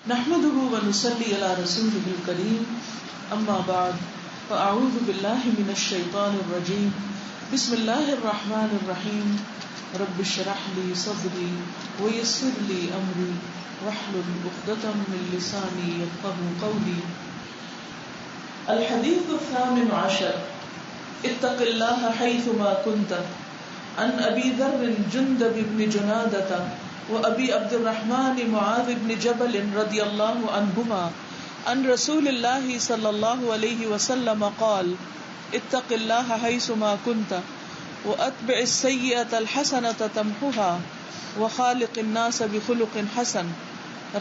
نحمده ونصلي على رسوله الكريم اما بعد فاعوذ بالله من الشيطان الرجيم بسم الله الرحمن الرحيم رب اشرح لي صدري ويسر لي امري واحلل عقدة من لساني يفقهوا قولي. الحديث الثامن عشر اتق الله حيثما كنت عن ابي ذر جندب بن جنادة وابی عبد الرحمن معاذ بن جبل رضی اللہ عنہما عن رسول اللہ صلی اللہ علیہ وسلم قال اتق اللہ حیثما کنت واتبع السیئة الحسنة تمحها وخالق الناس بخلق حسن.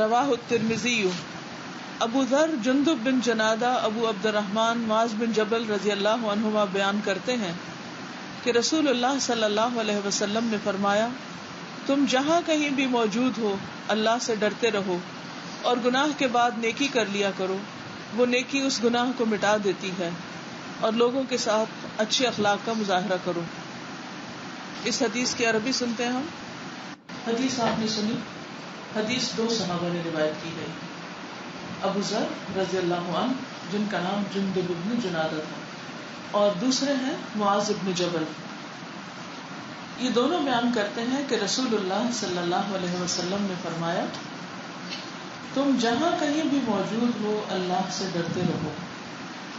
رواہ الترمذی. ابو ذر جندب بن جنادہ ابو عبد الرحمن معاذ بن جبل رضی اللہ عنہما بیان کرتے ہیں کہ رسول اللہ صلی اللہ علیہ وسلم نے فرمایا تم جہاں کہیں بھی موجود ہو اللہ سے ڈرتے رہو اور گناہ کے بعد نیکی کر لیا کرو، وہ نیکی اس گناہ کو مٹا دیتی ہے، اور لوگوں کے ساتھ اچھے اخلاق کا مظاہرہ کرو. اس حدیث کی عربی سنتے ہیں ہم. حدیث آپ نے سنی. حدیث دو صحابہ نے روایت کی گئی، ابو ذر رضی اللہ عنہ جن کا نام جندب بن جنادہ تھا، اور دوسرے ہیں معاذ بن جبل. یہ دونوں بیان کرتے ہیں کہ رسول اللہ صلی اللہ علیہ وسلم نے فرمایا تم جہاں کہیں بھی موجود ہو اللہ سے ڈرتے رہو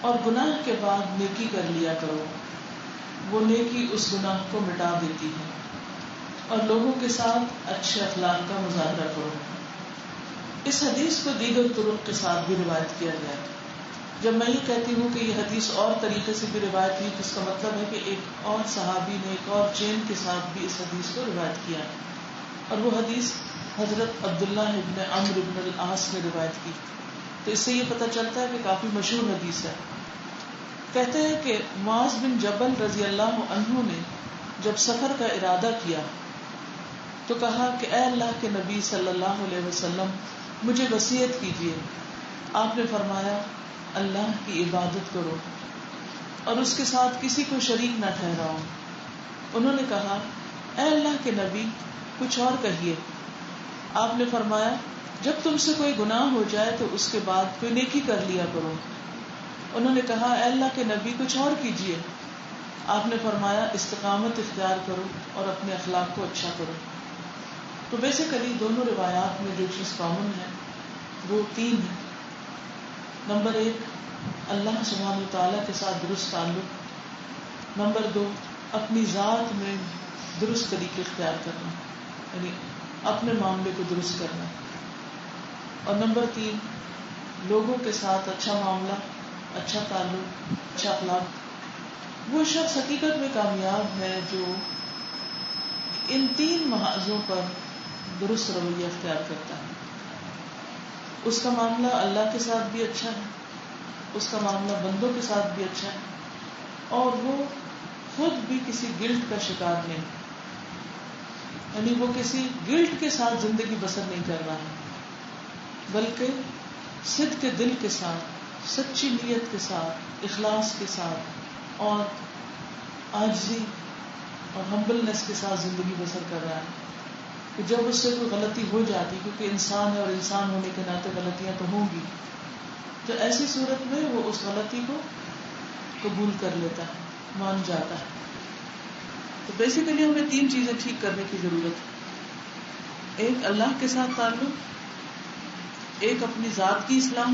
اور گناہ کے بعد نیکی کر لیا کرو، وہ نیکی اس گناہ کو مٹا دیتی ہے، اور لوگوں کے ساتھ اچھے اخلاق کا مظاہرہ کرو. اس حدیث کو دیگر طرق کے ساتھ بھی روایت کیا گیا ہے. جب میں یہ کہتی ہوں کہ یہ حدیث اور طریقے سے بھی روایت ہوئی تو اس کا مطلب ہے کہ ایک اور صحابی نے ایک اور چین کے ساتھ بھی اس حدیث کو روایت کیا ہے، اور وہ حدیث حضرت عبداللہ ابن عمرو ابن العاص نے روایت کی. تو اس سے یہ پتہ چلتا ہے کہ کافی مشہور حدیث ہے. کہتے ہیں کہ معاذ بن جبل رضی اللہ عنہ نے جب سفر کا ارادہ کیا تو کہا کہ اے اللہ کے نبی صلی اللہ علیہ وسلم مجھے وصیت کیجیے. آپ نے فرمایا اللہ کی عبادت کرو اور اس کے ساتھ کسی کو شریک نہ ٹھہراؤ. انہوں نے کہا اے اللہ کے نبی کچھ اور کہیے. آپ نے فرمایا جب تم سے کوئی گناہ ہو جائے تو اس کے بعد کوئی نیکی کر لیا کرو. انہوں نے کہا اے اللہ کے نبی کچھ اور کیجیے. آپ نے فرمایا استقامت اختیار کرو اور اپنے اخلاق کو اچھا کرو. تو بیسیکلی دونوں روایات میں جو چیز کامن ہے وہ تین ہے. نمبر ایک اللہ سبحانہ تعالیٰ کے ساتھ درست تعلق. نمبر دو اپنی ذات میں درست طریقے اختیار کرنا، یعنی اپنے معاملے کو درست کرنا. اور نمبر تین لوگوں کے ساتھ اچھا معاملہ، اچھا تعلق، اچھا اخلاق. وہ شخص حقیقت میں کامیاب ہے جو ان تین محاذوں پر درست رویہ اختیار کرتا ہے. اس کا معاملہ اللہ کے ساتھ بھی اچھا ہے، اس کا معاملہ بندوں کے ساتھ بھی اچھا ہے، اور وہ خود بھی کسی گلٹ کا شکار نہیں، یعنی وہ کسی گلٹ کے ساتھ زندگی بسر نہیں کر رہا ہے، بلکہ صدق کے دل کے ساتھ، سچی نیت کے ساتھ، اخلاص کے ساتھ اور عاجزی اور ہمبلنس کے ساتھ زندگی بسر کر رہا ہے. کہ جب اس سے کوئی غلطی ہو جاتی، کیونکہ انسان ہے اور انسان ہونے کے ناطے غلطیاں تو ہوں گی، تو ایسی صورت میں وہ اس غلطی کو قبول کر لیتا ہے، مان جاتا ہے. تو بیسیکلی ہمیں تین چیزیں ٹھیک کرنے کی ضرورت ہے. ایک اللہ کے ساتھ تعلق، ایک اپنی ذات کی اصلاح،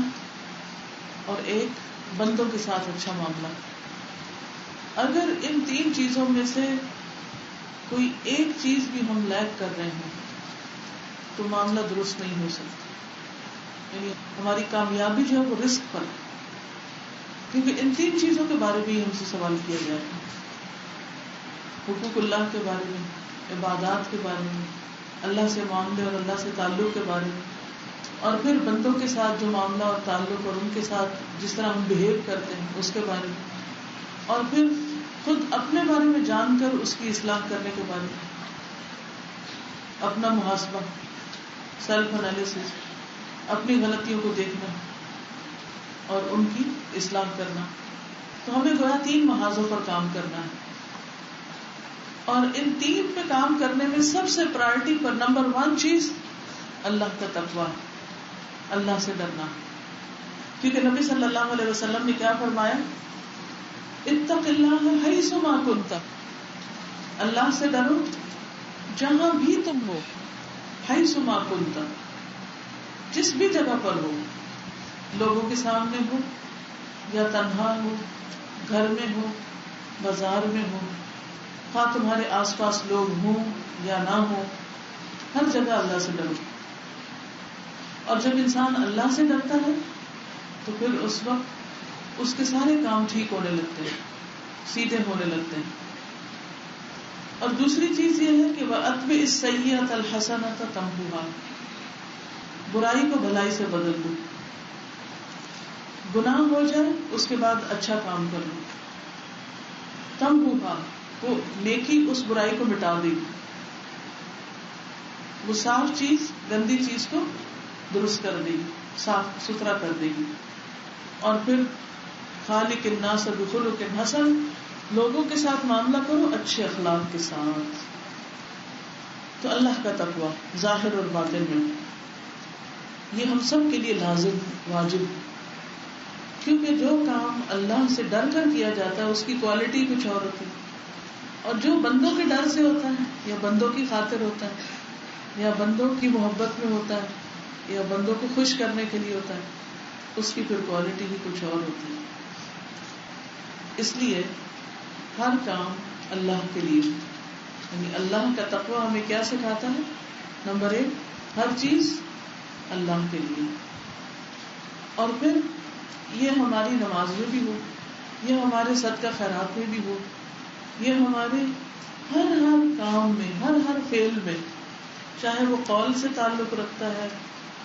اور ایک بندوں کے ساتھ اچھا معاملہ. اگر ان تین چیزوں میں سے کوئی ایک چیز بھی ہم لیک کر رہے ہیں تو معاملہ درست نہیں ہو سکتا. یعنی ہماری کامیابی جو ہے وہ رسک پر ہے، کیونکہ ان تین چیزوں کے بارے میں ہم سے سوال کیا گیا ہے. حقوق اللہ کے بارے میں، عبادات کے بارے میں، اللہ سے معاملے اور اللہ سے تعلق کے بارے میں، اور پھر بندوں کے ساتھ جو معاملہ اور تعلق اور ان کے ساتھ جس طرح ہم بہیو کرتے ہیں اس کے بارے میں، اور پھر خود اپنے بارے میں جان کر اس کی اصلاح کرنے کے بارے میں، اپنا محاسبہ، سیلف انالیسس، اپنی غلطیوں کو دیکھنا اور ان کی اصلاح کرنا. تو ہمیں گویا تین محاذوں پر کام کرنا ہے، اور ان تین پہ کام کرنے میں سب سے پرائرٹی پر نمبر 1 چیز اللہ کا تقویٰ. اللہ سے ڈرنا. کیونکہ نبی صلی اللہ علیہ وسلم نے کیا فرمایا؟ اتق اللہ حیث ما کنت، اللہ سے ڈرو جہاں بھی تم ہو. حیث ما کنت، جس بھی جگہ پر ہو، لوگوں کے سامنے ہو یا تنہا ہو، گھر میں ہو، بازار میں ہو، ہاں تمہارے آس پاس لوگ ہوں یا نہ ہو، ہر جگہ اللہ سے ڈرو. اور جب انسان اللہ سے ڈرتا ہے تو پھر اس وقت اس کے سارے کام ٹھیک ہونے لگتے ہیں، سیدھے ہونے لگتے ہیں. اور دوسری چیز یہ ہے کہ وَأَتْبِعِ السَّيِّئَةَ الْحَسَنَةَ تَمْحُهَا، برائی کو بھلائی سے بدل دو. گناہ ہو جائے اس کے بعد اچھا کام کر لو. تَمْحُوهَا، وہ نیکی اس برائی کو مٹا دے گی، وہ صاف چیز گندی چیز کو درست کر دے گی، صاف ستھرا کر دے گی. اور پھر خالق الناس بخلق حسن، لوگوں کے ساتھ معاملہ کرو اچھے اخلاق کے ساتھ. تو اللہ کا تقویٰ ظاہر اور باطن میں یہ ہم سب کے لیے لازم واجب، کیونکہ جو کام اللہ سے ڈر کر کیا جاتا ہے اس کی کوالٹی کچھ اور ہوتی ہے، اور جو بندوں کے ڈر سے ہوتا ہے یا بندوں کی خاطر ہوتا ہے یا بندوں کی محبت میں ہوتا ہے یا بندوں کو خوش کرنے کے لیے ہوتا ہے، اس کی پھر کوالٹی ہی کچھ اور ہوتی ہے. اس لیے ہر کام اللہ کے لیے، یعنی اللہ کا تقویٰ ہمیں کیا سکھاتا ہے؟ نمبر 1، ہر چیز اللہ کے لیے. اور پھر یہ ہماری نماز میں بھی ہو، یہ ہمارے صدقہ خیرات میں بھی ہو، یہ ہمارے ہر کام میں، ہر فعل میں، چاہے وہ قول سے تعلق رکھتا ہے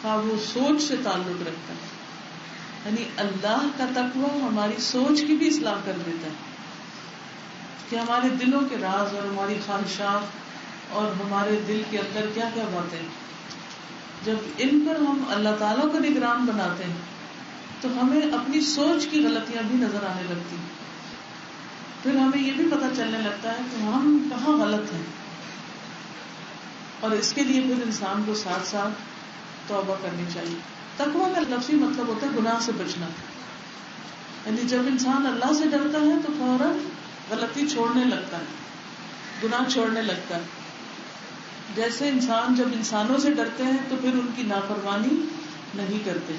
ہاں وہ سوچ سے تعلق رکھتا ہے. یعنی اللہ کا تقویٰ ہماری سوچ کی بھی اصلاح کر دیتا ہے کہ ہمارے دلوں کے راز اور ہماری خواہشات اور ہمارے دل کے اندر کیا کیا باتیں، جب ان پر ہم اللہ تعالیٰ کو نگران بناتے ہیں تو ہمیں اپنی سوچ کی غلطیاں بھی نظر آنے لگتی ہیں. پھر ہمیں یہ بھی پتہ چلنے لگتا ہے کہ ہم کہاں غلط ہیں. اور اس کے لیے پھر انسان کو ساتھ ساتھ توبہ کرنی چاہیے. تقویٰ کا لفظی مطلب ہوتا ہے گناہ سے بچنا. یعنی جب انسان اللہ سے ڈرتا ہے تو فوراً غلطی چھوڑنے لگتا ہے، گناہ چھوڑنے لگتا ہے. جیسے انسان جب انسانوں سے ڈرتے ہیں تو پھر ان کی نافرمانی نہیں کرتے.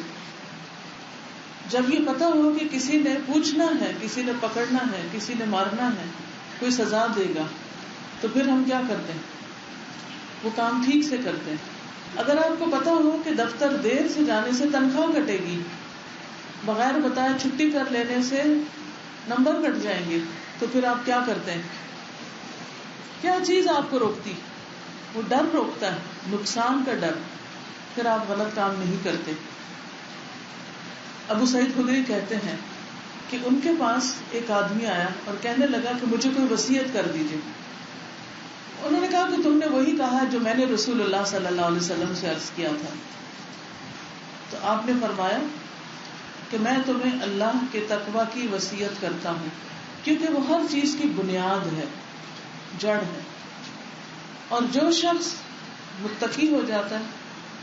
جب یہ پتا ہو کہ کسی نے پوچھنا ہے، کسی نے پکڑنا ہے، کسی نے مارنا ہے، کوئی سزا دے گا، تو پھر ہم کیا کرتے ہیں؟ وہ کام ٹھیک سے کرتے ہیں. اگر آپ کو پتا ہو کہ دفتر دیر سے جانے سے تنخواہ کٹے گی، بغیر بتائے چھٹی کر لینے سے نمبر کٹ جائیں گے، تو پھر آپ کیا کرتے ہیں؟ کیا چیز آپ کو روکتی؟ وہ ڈر روکتا ہے، نقصان کا ڈر. پھر آپ غلط کام نہیں کرتے. ابو سعید خدری کہتے ہیں کہ ان کے پاس ایک آدمی آیا اور کہنے لگا کہ مجھے کوئی وصیت کر دیجیے. انہوں نے کہا کہ تم نے وہی کہا جو میں نے رسول اللہ صلی اللہ علیہ وسلم سے عرض کیا تھا. تو آپ نے فرمایا کہ میں تمہیں اللہ کے تقویٰ کی وصیت کرتا ہوں، کیونکہ وہ ہر چیز کی بنیاد ہے، جڑ ہے. اور جو شخص متقی ہو جاتا ہے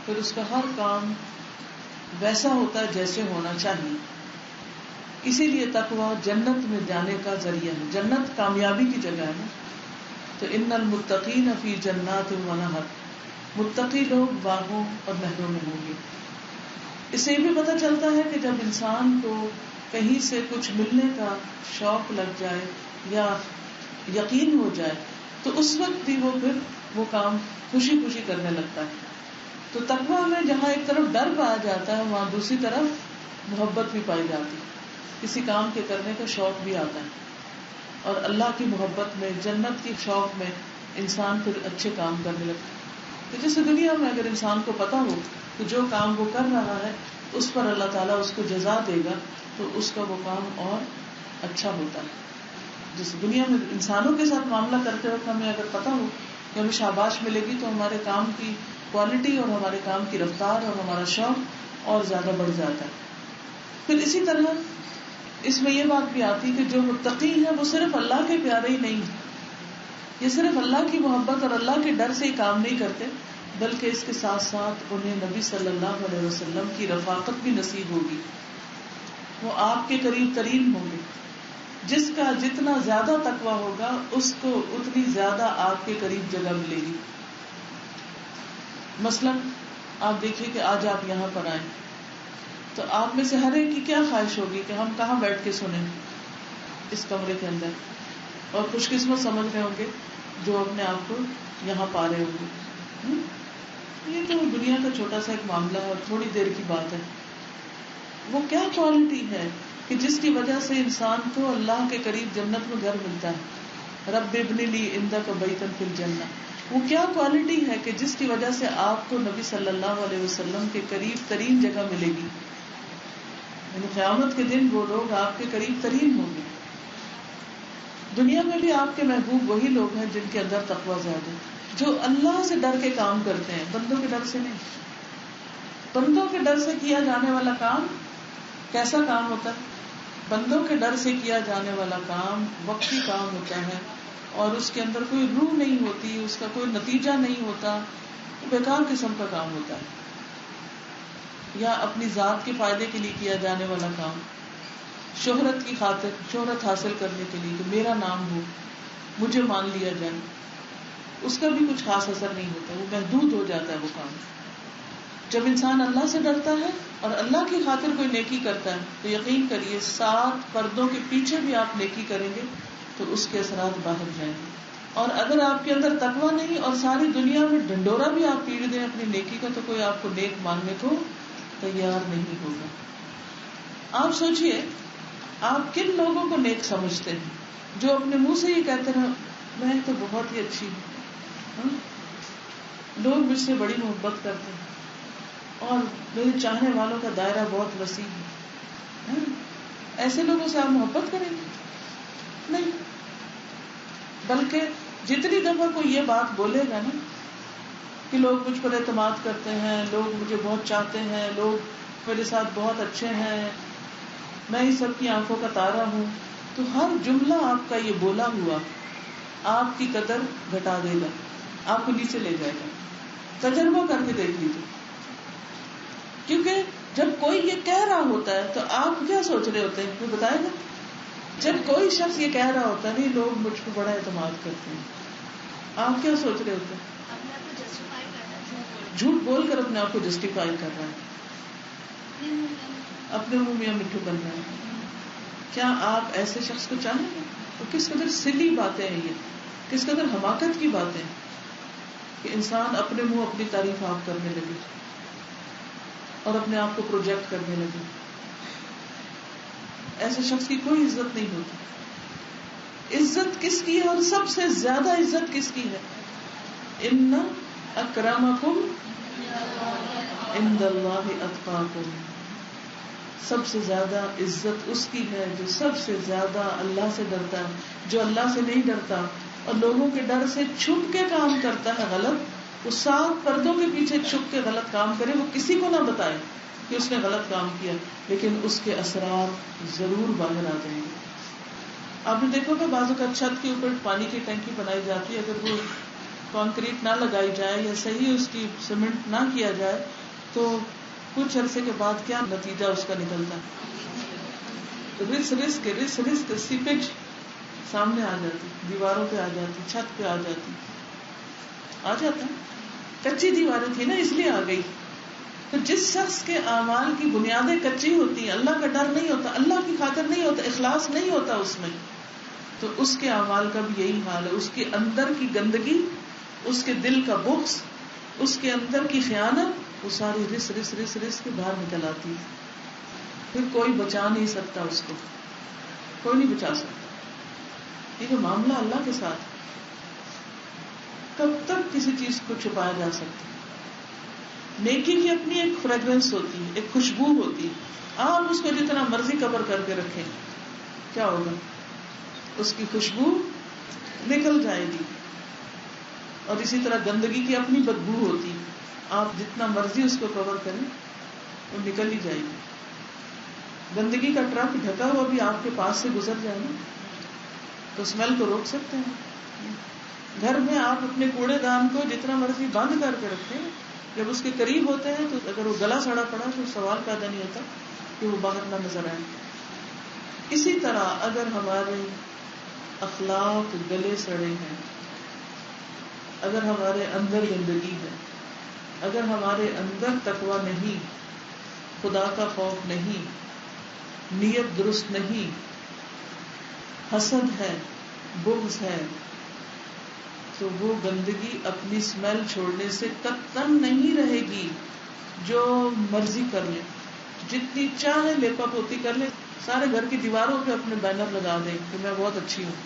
پھر اس کا ہر کام ویسا ہوتا ہے جیسے ہونا چاہیے. اسی لیے تقویٰ جنت میں جانے کا ذریعہ ہے. جنت کامیابی کی جگہ ہے. تو ان المتقین فی جنات و نہر، متقی لوگ باغوں اور نہروں میں ہوں گے. اس سے یہ بھی پتہ چلتا ہے کہ جب انسان کو کہیں سے کچھ ملنے کا شوق لگ جائے یا یقین ہو جائے تو اس وقت بھی وہ پھر وہ کام خوشی خوشی کرنے لگتا ہے. تو تقویٰ میں جہاں ایک طرف ڈر پایا جاتا ہے وہاں دوسری طرف محبت بھی پائی جاتی ہے، کسی کام کے کرنے کا شوق بھی آتا ہے. اور اللہ کی محبت میں، جنت کی شوق میں انسان پھر اچھے کام کرنے لگتا ہے. تو جیسے دنیا میں اگر انسان کو پتا ہو کہ جو کام وہ کر رہا ہے اس پر اللہ تعالیٰ اس کو جزا دے گا تو اس کا وہ کام اور اچھا ہوتا ہے. جس دنیا میں انسانوں کے ساتھ معاملہ کرتے وقت ہمیں اگر پتا ہو کہ ہمیں شاباش ملے گی تو ہمارے کام کی کوالٹی اور ہمارے کام کی رفتار اور ہمارا شوق اور زیادہ بڑھ جاتا ہے. پھر اسی طرح اس میں یہ بات بھی آتی کہ جو متقی ہیں وہ صرف اللہ کے پیارے ہی نہیں، یہ صرف اللہ کی محبت اور اللہ کے ڈر سے ہی کام نہیں کرتے بلکہ اس کے ساتھ ساتھ انہیں نبی صلی اللہ علیہ وسلم کی رفاقت بھی نصیب ہوگی. وہ آپ کے قریب ترین ہوں گے. جس کا جتنا زیادہ تقویٰ ہوگا اس کو اتنی زیادہ آپ کے قریب جگہ ملے گی. مثلا آپ دیکھیے کہ آج آپ یہاں پر آئے تو آپ میں سے ہر ایک کی کیا خواہش ہوگی کہ ہم کہاں بیٹھ کے سنیں اس کمرے کے اندر, اور خوش قسمت سمجھ رہے ہوں گے جو اپنے آپ کو یہاں پا رہے ہوں گے. یہ تو دنیا کا چھوٹا سا ایک معاملہ ہے اور تھوڑی دیر کی بات ہے. وہ کیا کوالٹی ہے کہ جس کی وجہ سے انسان کو اللہ کے قریب جنت میں گھر ملتا ہے. رب ابن لی عندک بیتا فی الجنہ. وہ کیا کوالٹی ہے کہ جس کی وجہ سے آپ کو نبی صلی اللہ علیہ وسلم کے قریب ترین جگہ ملے گی. یعنی قیامت کے دن وہ لوگ آپ کے قریب ترین ہوں گے. دنیا میں بھی آپ کے محبوب وہی لوگ ہیں جن کے اندر تقویٰ زیادہ, جو اللہ سے ڈر کے کام کرتے ہیں, بندوں کے ڈر سے نہیں. بندوں کے ڈر سے کیا جانے والا کام کیسا کام ہوتا ہے؟ بندوں کے ڈر سے کیا جانے والا کام وقتی کام ہوتا ہے اور اس کے اندر کوئی روح نہیں ہوتی, اس کا کوئی نتیجہ نہیں ہوتا, بیکار قسم کا کام ہوتا ہے. یا اپنی ذات کے فائدے کے لیے کیا جانے والا کام, شہرت کی خاطر, شہرت حاصل کرنے کے لیے کہ میرا نام ہو, مجھے مان لیا جائے, اس کا بھی کچھ خاص اثر نہیں ہوتا, وہ محدود ہو جاتا ہے وہ کام. جب انسان اللہ سے ڈرتا ہے اور اللہ کی خاطر کوئی نیکی کرتا ہے تو یقین کریے 7 پردوں کے پیچھے بھی آپ نیکی کریں گے تو اس کے اثرات باہر جائیں گے. اور اگر آپ کے اندر تقویٰ نہیں اور ساری دنیا میں ڈنڈورا بھی آپ پیڑ دیں اپنی نیکی کا تو کوئی آپ کو نیک ماننے کو تیار نہیں ہوگا. آپ سوچئے آپ کن لوگوں کو نیک سمجھتے ہیں جو اپنے منہ سے یہ کہتے ہیں میں تو بہت ہی اچھی ہوں, لوگ مجھ سے بڑی محبت کرتے ہیں اور میرے چاہنے والوں کا دائرہ بہت وسیع ہے. ایسے لوگوں سے آپ محبت کریں گے؟ نہیں. بلکہ جتنی دفعہ کوئی یہ بات بولے گا نا کہ لوگ مجھ پر اعتماد کرتے ہیں, لوگ مجھے بہت چاہتے ہیں, لوگ میرے ساتھ بہت اچھے ہیں, میں ہی سب کی آنکھوں کا تارا ہوں, تو ہر جملہ آپ کا یہ بولا ہوا آپ کی قدر گھٹا دے گا, آپ کو نیچے لے جائے گا. تجربہ کر کے دیکھ لیجیے. کیونکہ جب کوئی یہ کہہ رہا ہوتا ہے تو آپ کیا سوچ رہے ہوتے ہیں, کوئی بتائے گا؟ جب کوئی شخص یہ کہہ رہا ہوتا ہے نہیں لوگ مجھ کو بڑا اعتماد کرتے ہیں, آپ کیا سوچ رہے ہوتے ہیں؟ جھوٹ بول کر اپنے آپ کو جسٹیفائی کر رہا ہے, اپنے منہ میاں مٹھو بن رہا ہے. کیا آپ ایسے شخص کو چاہیں گے؟ تو کس قدر سلی باتیں ہیں یہ, کس قدر حماقت کی باتیں کہ انسان اپنے منہ اپنی تعریف آپ کرنے لگے اور اپنے آپ کو پروجیکٹ کرنے لگے. ایسے شخص کی کوئی عزت نہیں ہوتی. عزت کس کی ہے اور سب سے زیادہ عزت کس کی ہے؟ ان اکرمکم عند اللہ اتقاکم. سب سے زیادہ عزت اس کی ہے جو سب سے زیادہ اللہ سے ڈرتا ہے. جو اللہ سے نہیں ڈرتا اور لوگوں کے ڈر سے چھپ کے کام کرتا ہے غلط, وہ 7 پردوں کے پیچھے چھپ کے غلط کام کرے, وہ کسی کو نہ بتائے کہ اس نے غلط کام کیا, لیکن اس کے اثرات ضرور باہر آ جائیں گے. آپ نے دیکھو کہ بعض اوقات چھت کے اوپر پانی کی ٹینکی بنائی جاتی ہے, اگر وہ کانکریٹ نہ لگائی جائے یا صحیح اس کی سیمنٹ نہ کیا جائے تو کچھ عرصے کے بعد کیا نتیجہ اس کا نکلتا ہے؟ رس کے سیپیج سامنے آ جاتی, دیواروں پہ آ جاتی, چھت پہ آ جاتی, آ جاتا ہے. کچی دیواریں تھی نا اس لیے آ گئی. تو جس شخص کے اعمال کی بنیادیں کچی ہوتی ہیں, اللہ کا ڈر نہیں ہوتا, اللہ کی خاطر نہیں ہوتا, اخلاص نہیں ہوتا اس میں, تو اس کے اعمال کا بھی یہی حال ہے. اس کے اندر کی گندگی, اس کے دل کا بغض, اس کے اندر کی خیانت, وہ ساری رس رس رس رس کے باہر نکل آتی ہے. پھر کوئی بچا نہیں سکتا اس کو, کوئی نہیں بچا سکتا. یہ جو معاملہ اللہ کے ساتھ, کب تک کسی چیز کو چھپایا جا سکتا؟ نیکی کی اپنی ایک فریگرنس ہوتی ہے, ایک خوشبو ہوتی ہے. آپ اس کو جتنا مرضی کور کر کے رکھیں, کیا ہوگا؟ اس کی خوشبو نکل جائے گی. اور اسی طرح گندگی کی اپنی بدبو ہوتی ہے, آپ جتنا مرضی اس کو کور کریں وہ نکل ہی جائے گی. گندگی کا ٹرک ڈھکا ہوا بھی آپ کے پاس سے گزر جائے نا تو اسمیل کو روک سکتے ہیں, گھر میں آپ اپنے کوڑے دان کو جتنا مرضی بند کر کے رکھیں، جب اس کے قریب ہوتے ہیں تو اگر وہ گلا سڑا پڑا تو سوال پیدا نہیں ہوتا کہ وہ باہر نہ نظر آئے. اسی طرح اگر ہمارے اخلاق گلے سڑے ہیں، اگر ہمارے اندر گندگی ہے، اگر ہمارے اندر تقویٰ نہیں، خدا کا خوف نہیں، نیت درست نہیں، حسد ہے، بغض ہے، تو وہ گندگی اپنی اسمیل چھوڑنے سے قطعاً نہیں رہے گی. جو مرضی کر لے، جتنی چاہے لیپ اپ ہوتی کر لے، سارے گھر کی دیواروں پہ اپنے بینر لگا دیں کہ میں بہت اچھی ہوں،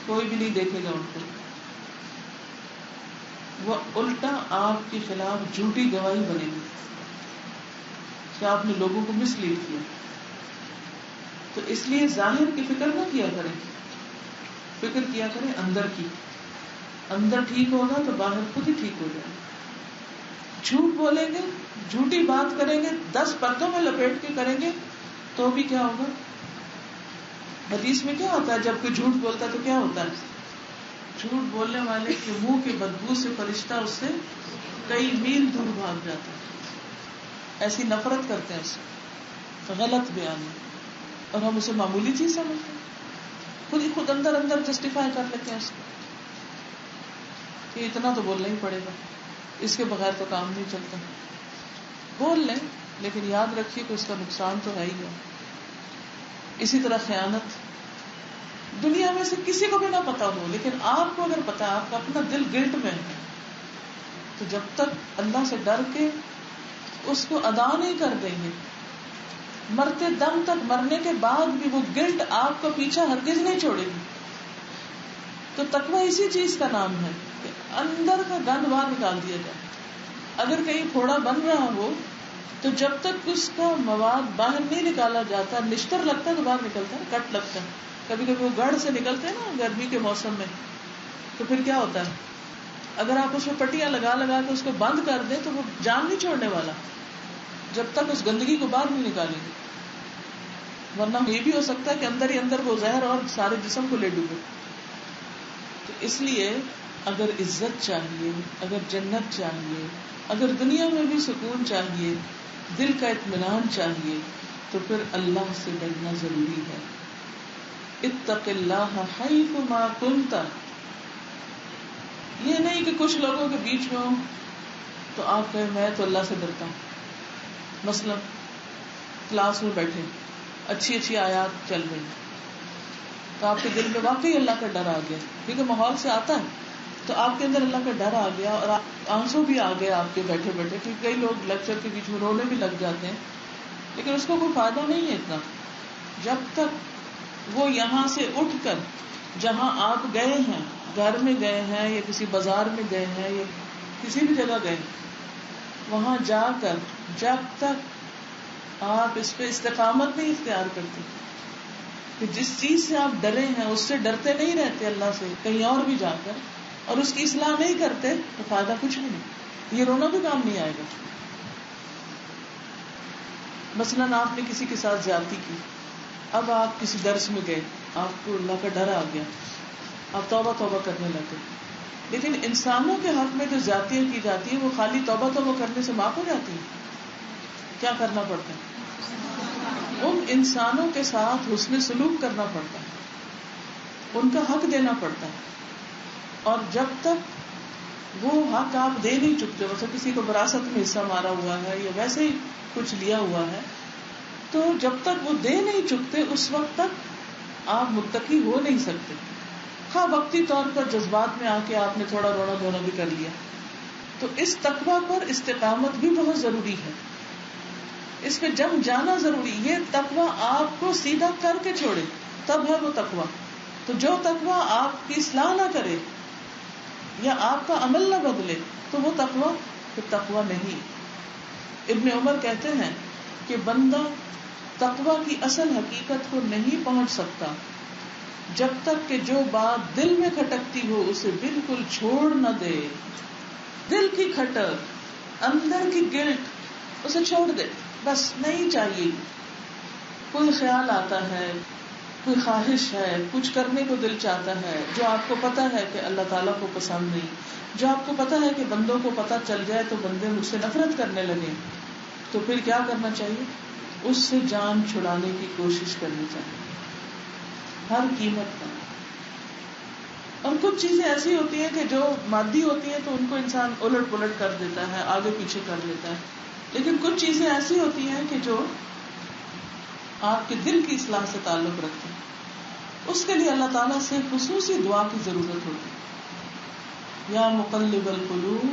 کوئی بھی نہیں دیکھے گا ان کو. وہ الٹا آپ کے خلاف جھوٹی گواہی بنے گی کہ آپ نے لوگوں کو مس لیڈ کیا. تو اس لیے ظاہر کی فکر نہ کیا کریں، فکر کیا کریں اندر کی. اندر ٹھیک ہوگا تو باہر خود ہی ٹھیک ہو جائے. جھوٹ بولیں گے، جھوٹی بات کریں گے، 10 پردوں میں لپیٹ کے کریں گے تو بھی کیا ہوگا؟ حدیث میں کیا ہوتا ہے جب کوئی جھوٹ بولتا ہے تو کیا ہوتا ہے؟ جھوٹ بولنے والے کے منہ کی بدبو سے فرشتہ اس سے کئی میل دور بھاگ جاتا ہے. ایسی نفرت کرتے ہیں اس سے، غلط بیان ہے، اور ہم اسے معمولی چیز سمجھتے ہیں، خود ہی خود اندر اندر جسٹیفائی کر لیتے ہیں اس کو کہ اتنا تو بولنا ہی پڑے گا، اس کے بغیر تو کام نہیں چلتا. بول لیں لیکن یاد رکھیے کہ اس کا نقصان تو ہے ہی ہے. اسی طرح خیانت، دنیا میں سے کسی کو بھی نہ پتا ہو لیکن آپ کو اگر پتا، آپ کا اپنا دل گلٹ میں ہے، تو جب تک اللہ سے ڈر کے اس کو ادا نہیں کر دیں گے، مرتے دم تک، مرنے کے بعد بھی وہ گلٹ آپ کا پیچھا ہرگز نہیں چھوڑے گی. تو تقویٰ اسی چیز کا نام ہے کہ اندر کا گند باہر نکال دیا جائے. اگر کہیں پھوڑا بن رہا ہو تو جب تک اس کا مواد باہر نہیں نکالا جاتا، نشتر لگتا ہے تو باہر نکلتا ہے، کٹ لگتا ہے. کبھی کبھی وہ گڑھ سے نکلتے ہیں نا گرمی کے موسم میں، تو پھر کیا ہوتا ہے؟ اگر آپ اس میں پٹیاں لگا لگا کے اس کو بند کر دیں تو وہ جان نہیں چھوڑنے والا جب تک اس گندگی کو باہر نہیں نکالیں گے. ورنہ یہ بھی ہو سکتا ہے کہ اندر ہی اندر وہ زہر اور سارے جسم کو لے ڈوبے. تو اس لیے اگر عزت چاہیے، اگر جنت چاہیے، اگر دنیا میں بھی سکون چاہیے، دل کا اطمینان چاہیے، تو پھر اللہ سے ڈرنا ضروری ہے. اتق اللہ حیث ما کنت. یہ نہیں کہ کچھ لوگوں کے بیچ میں ہوں تو آپ کہیں میں تو اللہ سے ڈرتا ہوں. مثلا کلاس میں بیٹھے، اچھی اچھی آیات چل رہی، تو آپ کے دل میں واقعی اللہ کا ڈر آ گیا، کیونکہ ماحول سے آتا ہے، تو آپ کے اندر اللہ کا ڈر آ گیا اور آنسو بھی آ گئے آپ کے بیٹھے بیٹھے. کیونکہ کئی لوگ لیکچر کے بیچ میں رونے بھی لگ جاتے ہیں، لیکن اس کو کوئی فائدہ نہیں ہے اتنا، جب تک وہ یہاں سے اٹھ کر جہاں آپ گئے ہیں، گھر میں گئے ہیں یا کسی بازار میں گئے ہیں یا کسی بھی جگہ گئے، وہاں جا کر جب تک آپ اس پہ استقامت نہیں اختیار کرتے کہ جس چیز سے آپ ڈرے ہیں اس سے ڈرتے نہیں رہتے اللہ سے کہیں اور بھی جا کر، اور اس کی اصلاح نہیں کرتے، تو فائدہ کچھ بھی نہیں. یہ رونا بھی کام نہیں آئے گا. مثلاً آپ نے کسی کے ساتھ زیادتی کی، اب آپ کسی درس میں گئے، آپ کو اللہ کا ڈر آ گیا، آپ توبہ توبہ کرنے لگے، لیکن انسانوں کے حق میں جو زیادتیاں کی جاتی ہیں وہ خالی توبہ توبہ کرنے سے معاف ہو جاتی ہیں. کیا کرنا پڑتا ہے؟ ان انسانوں کے ساتھ حسن سلوک کرنا پڑتا ہے، ان کا حق دینا پڑتا ہے. اور جب تک وہ حق آپ دے نہیں چکتے، مثلا کسی کو وراثت میں حصہ مارا ہوا ہے یا ویسے ہی کچھ لیا ہوا ہے، تو جب تک وہ دے نہیں چکتے اس وقت تک آپ متقی ہو نہیں سکتے. ہاں وقتی طور پر جذبات میں آ کے آپ نے تھوڑا رونا دھونا بھی کر لیا، تو اس تقویٰ پر استقامت بھی بہت ضروری ہے، اس پہ جم جانا ضروری. یہ تقویٰ آپ کو سیدھا کر کے چھوڑے تب ہے وہ تقویٰ. تو جو تقویٰ آپ کی اصلاح نہ کرے یا آپ کا عمل نہ بدلے تو وہ تقویٰ پھر تقویٰ نہیں. ابن عمر کہتے ہیں کہ بندہ تقویٰ کی اصل حقیقت کو نہیں پہنچ سکتا جب تک کہ جو بات دل میں کھٹکتی ہو اسے بالکل چھوڑ نہ دے. دل کی کھٹک، اندر کی گلٹ، اسے چھوڑ دے، بس نہیں چاہیے. کوئی خیال آتا ہے، کوئی خواہش ہے، کچھ کرنے کو دل چاہتا ہے جو آپ کو پتا ہے کہ اللہ تعالیٰ کو پسند نہیں، جو آپ کو پتا ہے کہ بندوں کو پتا چل جائے تو بندے مجھ سے نفرت کرنے لگے، تو پھر کیا کرنا چاہیے؟ اس سے جان چھڑانے کی کوشش کرنی چاہیے ہر قیمت پر. اور کچھ چیزیں ایسی ہوتی ہیں کہ جو مادی ہوتی ہیں تو ان کو انسان الٹ پلٹ کر دیتا ہے، آگے پیچھے کر لیتا ہے، لیکن کچھ چیزیں ایسی ہوتی ہیں کہ جو آپ کے دل کی اصلاح سے تعلق رکھتے ہیں. اس کے لیے اللہ تعالیٰ سے خصوصی دعا کی ضرورت ہوتی ہے. یا مقلب القلوب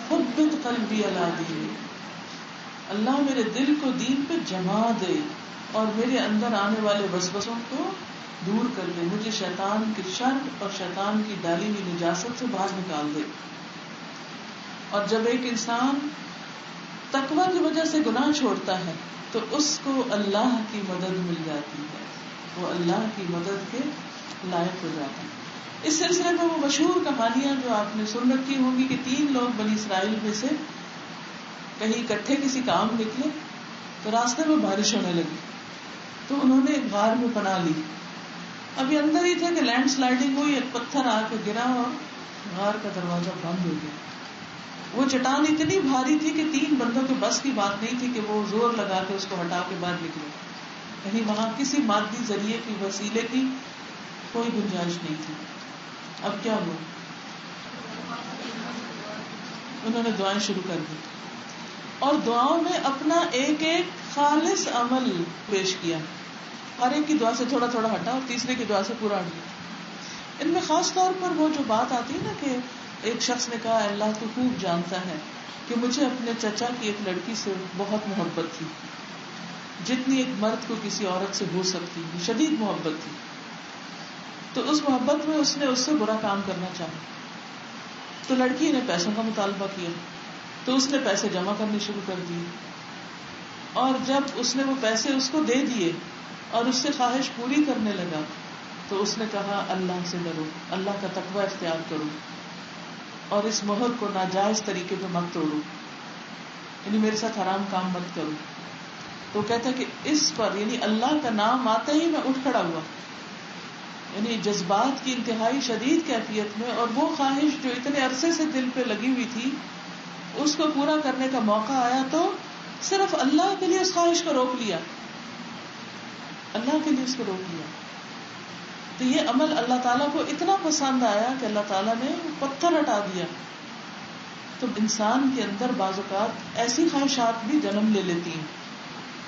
ثبت قلبی علی دینک، اللہ میرے دل کو دین پہ جما دے اور میرے اندر آنے والے وسوسوں کو دور کر دے، مجھے شیطان کے شر اور شیطان کی ڈالی ہوئی نجاست سے باہر نکال دے. اور جب ایک انسان تقوی کی وجہ سے گناہ چھوڑتا ہے تو اس کو اللہ کی مدد مل جاتی ہے، وہ اللہ کی مدد کے لائق ہو جاتا ہے. اس سلسلے میں وہ مشہور کہانیاں جو آپ نے سن رکھی ہوں گی کہ 3 لوگ بنی اسرائیل میں سے کہیں اکٹھے کسی کام نکلے تو راستے میں بارش ہونے لگی تو انہوں نے ایک غار میں پناہ لی. ابھی اندر ہی تھے کہ لینڈ سلائڈنگ ہوئی، ایک پتھر آ کے گرا اور غار کا دروازہ بند ہو گیا. وہ چٹان اتنی بھاری تھی کہ 3 بندوں کے بس کی بات نہیں تھی کہ وہ زور لگا کے اس کو ہٹا کے باہر نکلے. یعنی وہاں کسی مادی ذریعے کی وسیلے کی کوئی گنجائش نہیں تھی. اب کیا ہوا؟ انہوں نے دعائیں شروع کر دی اور دعاؤں میں اپنا ایک ایک خالص عمل پیش کیا. ہر ایک کی دعا سے تھوڑا تھوڑا ہٹا اور تیسرے کی دعا سے پورا ہٹ گیا. ان میں خاص طور پر وہ جو بات آتی ہے نا کہ ایک شخص نے کہا اللہ تو خوب جانتا ہے کہ مجھے اپنے چچا کی ایک لڑکی سے بہت محبت تھی، جتنی ایک مرد کو کسی عورت سے ہو سکتی، شدید محبت تھی. تو اس محبت میں اس سے برا کام کرنا چاہا تو لڑکی نے پیسوں کا مطالبہ کیا تو اس نے پیسے جمع کرنے شروع کر دیے. اور جب اس نے وہ پیسے اس کو دے دیے اور اس سے خواہش پوری کرنے لگا تو اس نے کہا اللہ سے ڈرو، اللہ کا تقوی اختیار کرو اور اس مہر کو ناجائز طریقے پہ مت توڑو، یعنی میرے ساتھ حرام کام مت کرو. تو کہتا ہے کہ اس پر یعنی اللہ کا نام آتے ہی میں اٹھ کھڑا ہوا، یعنی جذبات کی انتہائی شدید کیفیت میں، اور وہ خواہش جو اتنے عرصے سے دل پہ لگی ہوئی تھی اس کو پورا کرنے کا موقع آیا تو صرف اللہ کے لیے اس خواہش کو روک لیا، اللہ کے لیے اس کو روک لیا. تو یہ عمل اللہ تعالیٰ کو اتنا پسند آیا کہ اللہ تعالیٰ نے پتھر ہٹا دیا. تو انسان کے اندر بعض اوقات ایسی خواہشات بھی جنم لے لیتی ہیں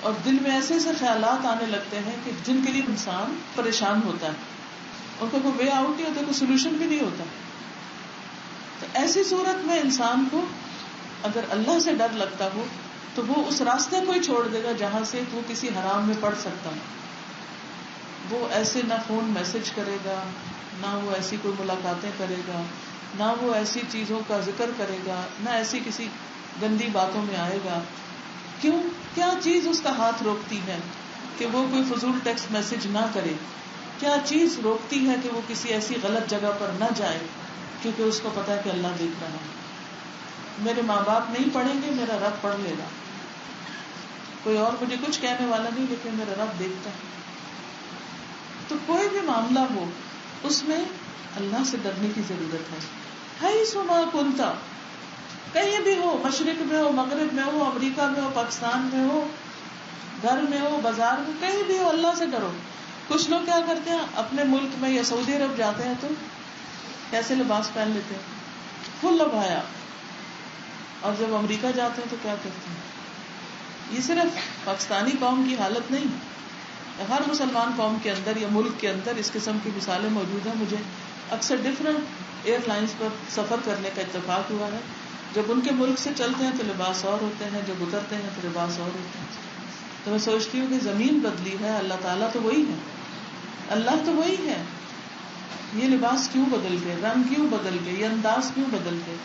اور دل میں ایسے ایسے خیالات آنے لگتے ہیں کہ جن کے لیے انسان پریشان ہوتا ہے، ان کو کوئی وے آؤٹ نہیں ہوتا، کوئی سولوشن بھی نہیں ہوتا. تو ایسی صورت میں انسان کو اگر اللہ سے ڈر لگتا ہو تو وہ اس راستے کو ہی چھوڑ دے گا جہاں سے وہ کسی حرام میں پڑ سکتا ہے. وہ ایسے نہ فون میسج کرے گا، نہ وہ ایسی کوئی ملاقاتیں کرے گا، نہ وہ ایسی چیزوں کا ذکر کرے گا، نہ ایسی کسی گندی باتوں میں آئے گا. کیوں؟ کیا چیز اس کا ہاتھ روکتی ہے کہ وہ کوئی فضول ٹیکسٹ میسج نہ کرے؟ کیا چیز روکتی ہے کہ وہ کسی ایسی غلط جگہ پر نہ جائے؟ کیونکہ اس کو پتا ہے کہ اللہ دیکھ رہا ہے. میرے ماں باپ نہیں پڑھیں گے، میرا رب پڑھ لے گا. کوئی اور مجھے کچھ کہنے والا نہیں، لیکن میرا رب دیکھتا ہے. تو کوئی بھی معاملہ ہو اس میں اللہ سے ڈرنے کی ضرورت ہے. حیث ما کنت، کہیں بھی ہو، مشرق میں ہو، مغرب میں ہو، امریکہ میں ہو، پاکستان میں ہو، گھر میں ہو، بازار میں، کہیں بھی ہو، اللہ سے ڈرو. کچھ لوگ کیا کرتے ہیں اپنے ملک میں یا سعودی عرب جاتے ہیں تو کیسے لباس پہن لیتے ہیں، فل لبایا، اور جب امریکہ جاتے ہیں تو کیا کرتے ہیں. یہ صرف پاکستانی قوم کی حالت نہیں، ہر مسلمان قوم کے اندر یا ملک کے اندر اس قسم کی مثالیں موجود ہیں. مجھے اکثر ڈفرینٹ ایئر لائنز پر سفر کرنے کا اتفاق ہوا ہے. جب ان کے ملک سے چلتے ہیں تو لباس اور ہوتے ہیں، جب اترتے ہیں تو لباس اور ہوتے ہیں. تو میں سوچتی ہوں کہ زمین بدلی ہے، اللہ تعالیٰ تو وہی ہے، اللہ تو وہی ہے. یہ لباس کیوں بدل گئے، رنگ کیوں بدل گئے، یہ انداز کیوں بدل گئے؟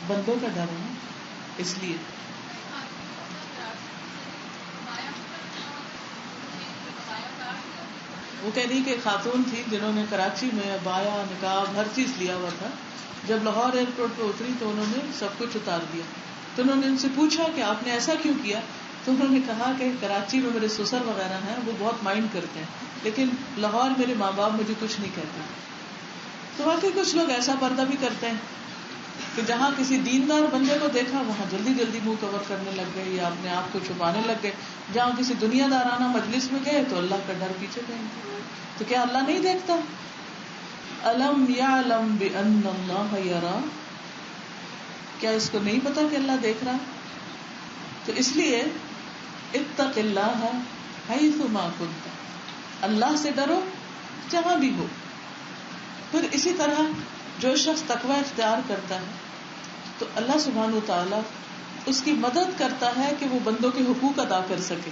بندوں کا ڈر ہے اس لیے. وہ کہہ رہی کہ خاتون تھی جنہوں نے کراچی میں عبایا، نقاب، ہر چیز لیا ہوا تھا. جب لاہور ایئرپورٹ پہ اتری تو انہوں نے سب کچھ اتار دیا. تو انہوں نے ان سے پوچھا کہ آپ نے ایسا کیوں کیا؟ تو انہوں نے کہا کہ کراچی میں میرے سسر وغیرہ ہیں وہ بہت مائنڈ کرتے ہیں, لیکن لاہور میرے ماں باپ مجھے کچھ نہیں کہتے. تو واقعی کچھ لوگ ایسا پردہ بھی کرتے ہیں کہ جہاں کسی دیندار بندے کو دیکھا وہاں جلدی جلدی منہ کور کرنے لگ گئے یا اپنے آپ کو چھپانے لگ گئے. جہاں کسی دنیا دارانہ مجلس میں گئے تو اللہ کا ڈر پیچھے گئے. تو کیا اللہ نہیں دیکھتا؟ الم یعلم بان اللہ یرا, کیا اس کو نہیں پتا کہ اللہ دیکھ رہا؟ تو اس لیے اتق اللہ حیث ما کنت, اللہ سے ڈرو جہاں بھی ہو. پھر اسی طرح جو شخص تقوی اختیار کرتا ہے تو اللہ سبحانہ وتعالی اس کی مدد کرتا ہے کہ وہ بندوں کے حقوق ادا کر سکے.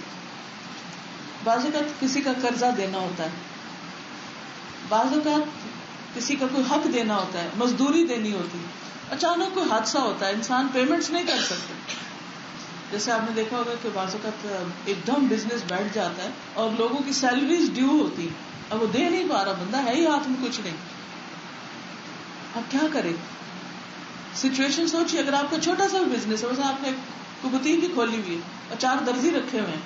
بعض اوقات کسی کا قرضہ دینا ہوتا ہے, بعض اوقات کسی کا کوئی حق دینا ہوتا ہے, مزدوری دینی ہوتی ہے, اچانک کوئی حادثہ ہوتا ہے, انسان پیمنٹس نہیں کر سکتے. جیسے آپ نے دیکھا ہوگا کہ بعض اوقات ایک دم بزنس بیٹھ جاتا ہے اور لوگوں کی سیلریز ڈیو ہوتی, اب وہ دے نہیں پا رہا, بندہ ہے ہی ہاتھ میں کچھ نہیں, اب کیا کرے؟ سچویشن سوچیے, اگر آپ کا چھوٹا سا بزنس ہے, ویسے آپ نے کوئی بوتیک بھی کھولی ہوئی ہے اور 4 درزی رکھے ہوئے ہیں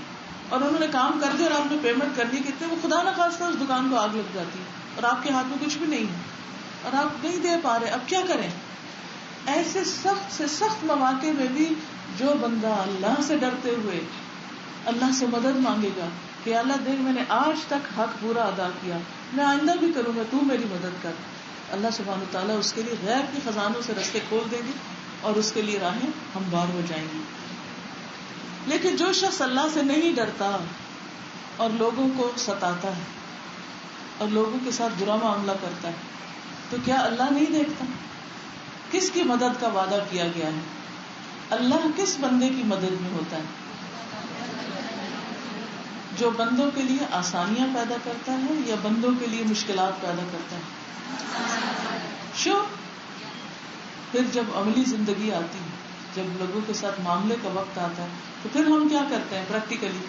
اور انہوں نے کام کر دیا اور آپ نے پیمنٹ کرنی کتنے, وہ خدا نہ خواستہ اس دکان کو آگ لگ جاتی ہے اور آپ کے ہاتھ میں کچھ بھی نہیں ہے اور آپ نہیں دے پا رہے, اب کیا کریں؟ ایسے سخت سے سخت مواقع میں بھی جو بندہ اللہ سے ڈرتے ہوئے اللہ سے مدد مانگے گا کہ اللہ دیکھ میں نے آج تک حق پورا ادا کیا, میں آئندہ بھی کروں گا, تو میری مدد کر, اللہ سبحانہ وتعالیٰ اس کے لیے غیب کے خزانوں سے رستے کھول دیں گے اور اس کے لیے راہیں ہموار ہو جائیں گی. لیکن جو شخص اللہ سے نہیں ڈرتا اور لوگوں کو ستاتا ہے اور لوگوں کے ساتھ برا معاملہ کرتا ہے, تو کیا اللہ نہیں دیکھتا؟ کس کی مدد کا وعدہ کیا گیا ہے؟ اللہ کس بندے کی مدد میں ہوتا ہے؟ جو بندوں کے لیے آسانیاں پیدا کرتا ہے یا بندوں کے لیے مشکلات پیدا کرتا ہے؟ پھر جب عملی زندگی آتی ہے, جب لوگوں کے ساتھ معاملے کا وقت آتا ہے, تو پھر ہم کیا کرتے ہیں پریکٹیکلی؟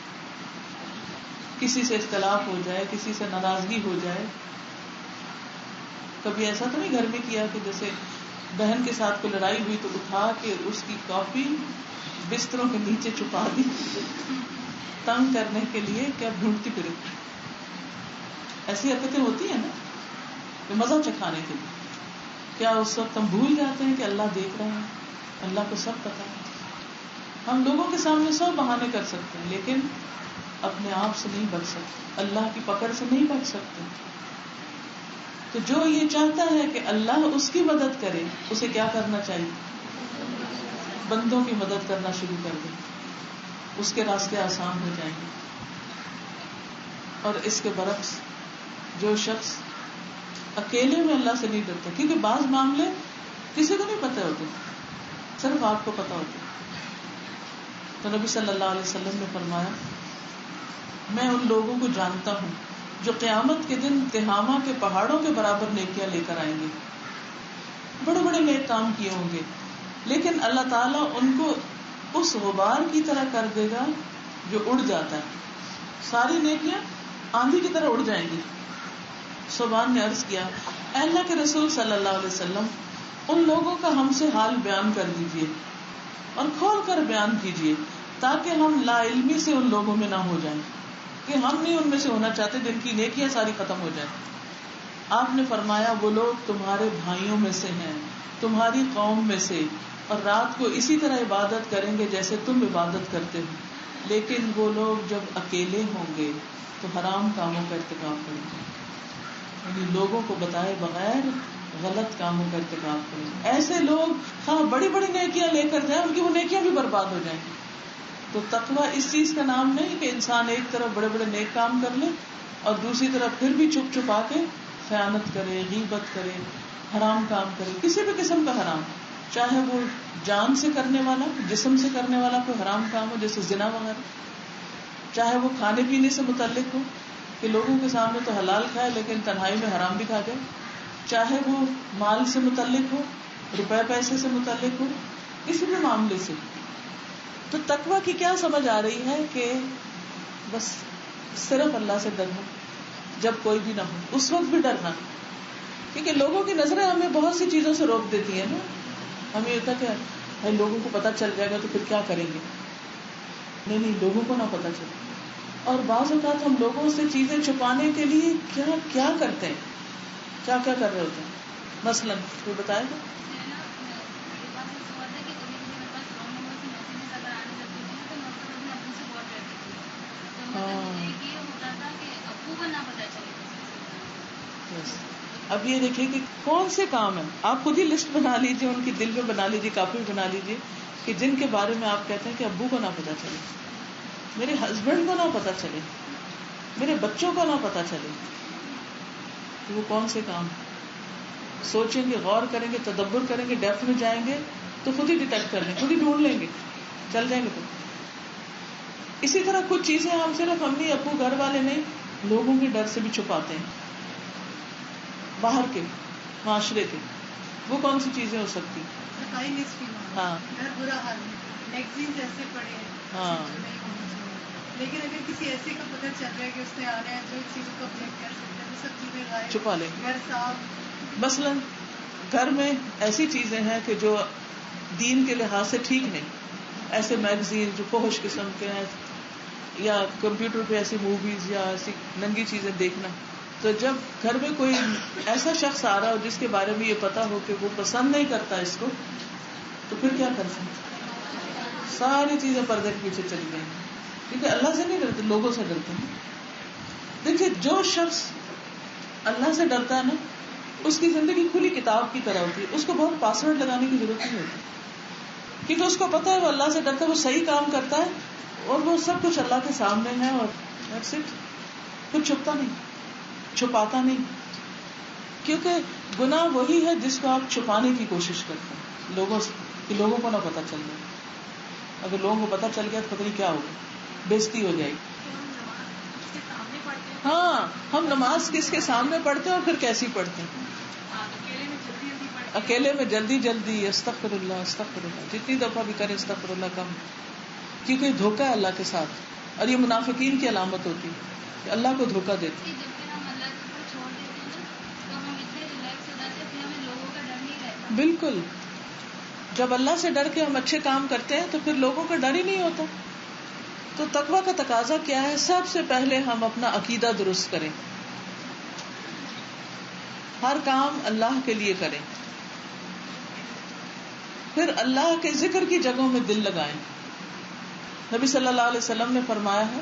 کسی سے اختلاف ہو جائے, کسی سے ناراضگی ہو جائے, کبھی ایسا تو نہیں گھر میں کیا کہ جیسے بہن کے ساتھ کوئی لڑائی ہوئی تو اٹھا کے اس کی کاپی بستروں کے نیچے چھپا دی, تنگ کرنے کے لیے, کیا ڈھونڈتی پھرے؟ ایسی حرکتیں ہوتی ہیں نا مزہ چکھانے کے لیے. کیا اس وقت ہم بھول جاتے ہیں کہ اللہ دیکھ رہا ہے, اللہ کو سب پتا ہے؟ ہم لوگوں کے سامنے سب بہانے کر سکتے ہیں لیکن اپنے آپ سے نہیں بچ سکتے, اللہ کی پکڑ سے نہیں بچ سکتے. تو جو یہ چاہتا ہے کہ اللہ اس کی مدد کرے, اسے کیا کرنا چاہیے؟ بندوں کی مدد کرنا شروع کر دے, اس کے راستے آسان ہو جائیں گے. اور اس کے برعکس جو شخص اکیلے میں اللہ سے نہیں ڈرتا, کیونکہ بعض معاملے کسی کو نہیں پتہ ہوتے, صرف آپ کو پتہ ہوتے. تو نبی صلی اللہ علیہ وسلم نے فرمایا, میں ان لوگوں کو جانتا ہوں جو قیامت کے دن تہامہ کے پہاڑوں کے برابر نیکیاں لے کر آئیں گے, بڑے بڑے نیک کام کیے ہوں گے, لیکن اللہ تعالیٰ ان کو اس غبار کی طرح کر دے گا جو اڑ جاتا ہے. ساری نیکیاں آندھی کی طرح اڑ جائیں گی. صبان نے عرض کیا, اے اللہ کے رسول صلی اللہ علیہ وسلم, ان لوگوں کا ہم سے حال بیان کر دیجئے اور کھول کر بیان کیجئے تاکہ ہم لا علمی سے ان لوگوں میں نہ ہو جائیں, کہ ہم نہیں ان میں سے ہونا چاہتے جن کی نیکیاں ساری ختم ہو جائیں. آپ نے فرمایا, وہ لوگ تمہارے بھائیوں میں سے ہیں, تمہاری قوم میں سے, اور رات کو اسی طرح عبادت کریں گے جیسے تم عبادت کرتے ہو, لیکن وہ لوگ جب اکیلے ہوں گے تو حرام کاموں کا ارتکاب کریں گے, یعنی لوگوں کو بتائے بغیر غلط کاموں کا ارتکاب کریں. ایسے لوگ ہاں بڑی بڑی نیکیاں لے کر جائیں, ان کی وہ نیکیاں بھی برباد ہو جائیں. تو تقویٰ اس چیز کا نام نہیں کہ انسان ایک طرف بڑے بڑے نیک کام کر لے اور دوسری طرف پھر بھی چھپ چھپا کے خیانت کرے, غیبت کرے, حرام کام کرے, کسی بھی قسم کا حرام, چاہے وہ جان سے کرنے والا, جسم سے کرنے والا کوئی حرام کام ہو جیسے زنا وغیرہ, چاہے وہ کھانے پینے سے متعلق ہو کہ لوگوں کے سامنے تو حلال کھائے لیکن تنہائی میں حرام بھی کھا جائے, چاہے وہ مال سے متعلق ہو, روپے پیسے سے متعلق ہو, کسی بھی معاملے سے. تو تقویٰ کی کیا سمجھ آ رہی ہے کہ بس صرف اللہ سے ڈرنا, جب کوئی بھی نہ ہو اس وقت بھی ڈرنا, کیونکہ لوگوں کی نظریں ہمیں بہت سی چیزوں سے روک دیتی ہیں نا. ہمیں ہوتا کہ بھائی لوگوں کو پتہ چل جائے گا تو پھر کیا کریں گے, نہیں لوگوں کو نہ پتا چلے. اور بعض اوقات ہم لوگوں سے چیزیں چھپانے کے لیے کیا کیا کرتے ہیں, کیا کیا کر رہے ہوتے ہیں. مثلاً کوئی بتائے گا؟ اب یہ دیکھیے کہ کون سے کام ہیں, آپ خود ہی لسٹ بنا لیجیے, ان کی دل میں بنا لیجیے, کاپی بنا لیجیے, کہ جن کے بارے میں آپ کہتے ہیں کہ ابو کو نہ پتا چلے, میرے ہسبینڈ کو نہ پتا چلے, میرے بچوں کو نہ پتا چلے. وہ کون سے کام؟ سوچیں گے, غور کریں گے, تدبر کریں گے, ڈیپتھ میں جائیں گے تو خود ہی ڈیٹیکٹ کر لیں گے, خود ہی ڈھونڈ لیں گے, چل جائیں گے. تو اسی طرح کچھ چیزیں ہم صرف امی ابو گھر والے نہیں, لوگوں کے ڈر سے بھی چھپاتے ہیں, باہر کے معاشرے کے. وہ کون سی چیزیں ہو سکتی؟ ہاں برا حال ہے, میگزین ایسے پڑے ہیں, ہاں, لیکن اگر کسی ایسے کا پتہ چل رہا ہے کہ اس نے آنا ہے جو چیزوں کو اپڈیٹ کر سکتے ہیں, وہ سب چیزیں غائب, چھپا لیں. گھر صاف. مثلاً گھر میں ایسی چیزیں ہیں کہ جو دین کے لحاظ سے ٹھیک نہیں, ایسے میگزین جو فحش قسم کے ہیں, یا کمپیوٹر پہ ایسی موویز یا ایسی ننگی چیزیں دیکھنا. تو جب گھر میں کوئی ایسا شخص آ رہا ہو جس کے بارے میں یہ پتا ہو کہ وہ پسند نہیں کرتا اس کو, تو پھر کیا کرتے ہیں؟ ساری چیزیں پردے کے پیچھے چلی گئی, کیونکہ اللہ سے نہیں ڈرتے, لوگوں سے ڈرتے ہیں. دیکھیے جو شخص اللہ سے ڈرتا ہے نا, اس کی زندگی کھلی کتاب کی طرح ہوتی ہے, اس کو بہت پاسورڈ لگانے کی ضرورت نہیں ہوتی, کیونکہ اس کو پتا ہے وہ اللہ سے ڈرتا ہے, وہ صحیح کام کرتا ہے, اور وہ سب کچھ اللہ کے سامنے ہے, اور that's it. کچھ چھپتا نہیں, چھپاتا نہیں, کیونکہ گناہ وہی ہے جس کو آپ چھپانے کی کوشش کرتے ہیں لوگوں سے, کہ لوگوں کو نہ پتا چل جائے. اگر لوگوں کو پتا چل گیا تو پتہ نہیں کیا ہوگا, بےزتی ہو جائے گی. ہاں, ہم نماز کس کے سامنے پڑھتے ہیں اور پھر کیسی پڑھتے ہیں؟ اکیلے میں جلدی جلدی استغفر اللہ استغفر اللہ, جتنی دفعہ بھی کرے استغفر اللہ کم, کیونکہ دھوکہ ہے اللہ کے ساتھ, اور یہ منافقین کی علامت ہوتی ہے کہ اللہ کو دھوکہ دیتے. بالکل, جب اللہ سے ڈر کے ہم اچھے کام کرتے ہیں تو پھر لوگوں کا ڈر ہی نہیں ہوتا. تو تقویٰ کا تقاضا کیا ہے؟ سب سے پہلے ہم اپنا عقیدہ درست کریں, ہر کام اللہ کے لیے کریں, پھر اللہ کے ذکر کی جگہوں میں دل لگائیں. نبی صلی اللہ علیہ وسلم نے فرمایا ہے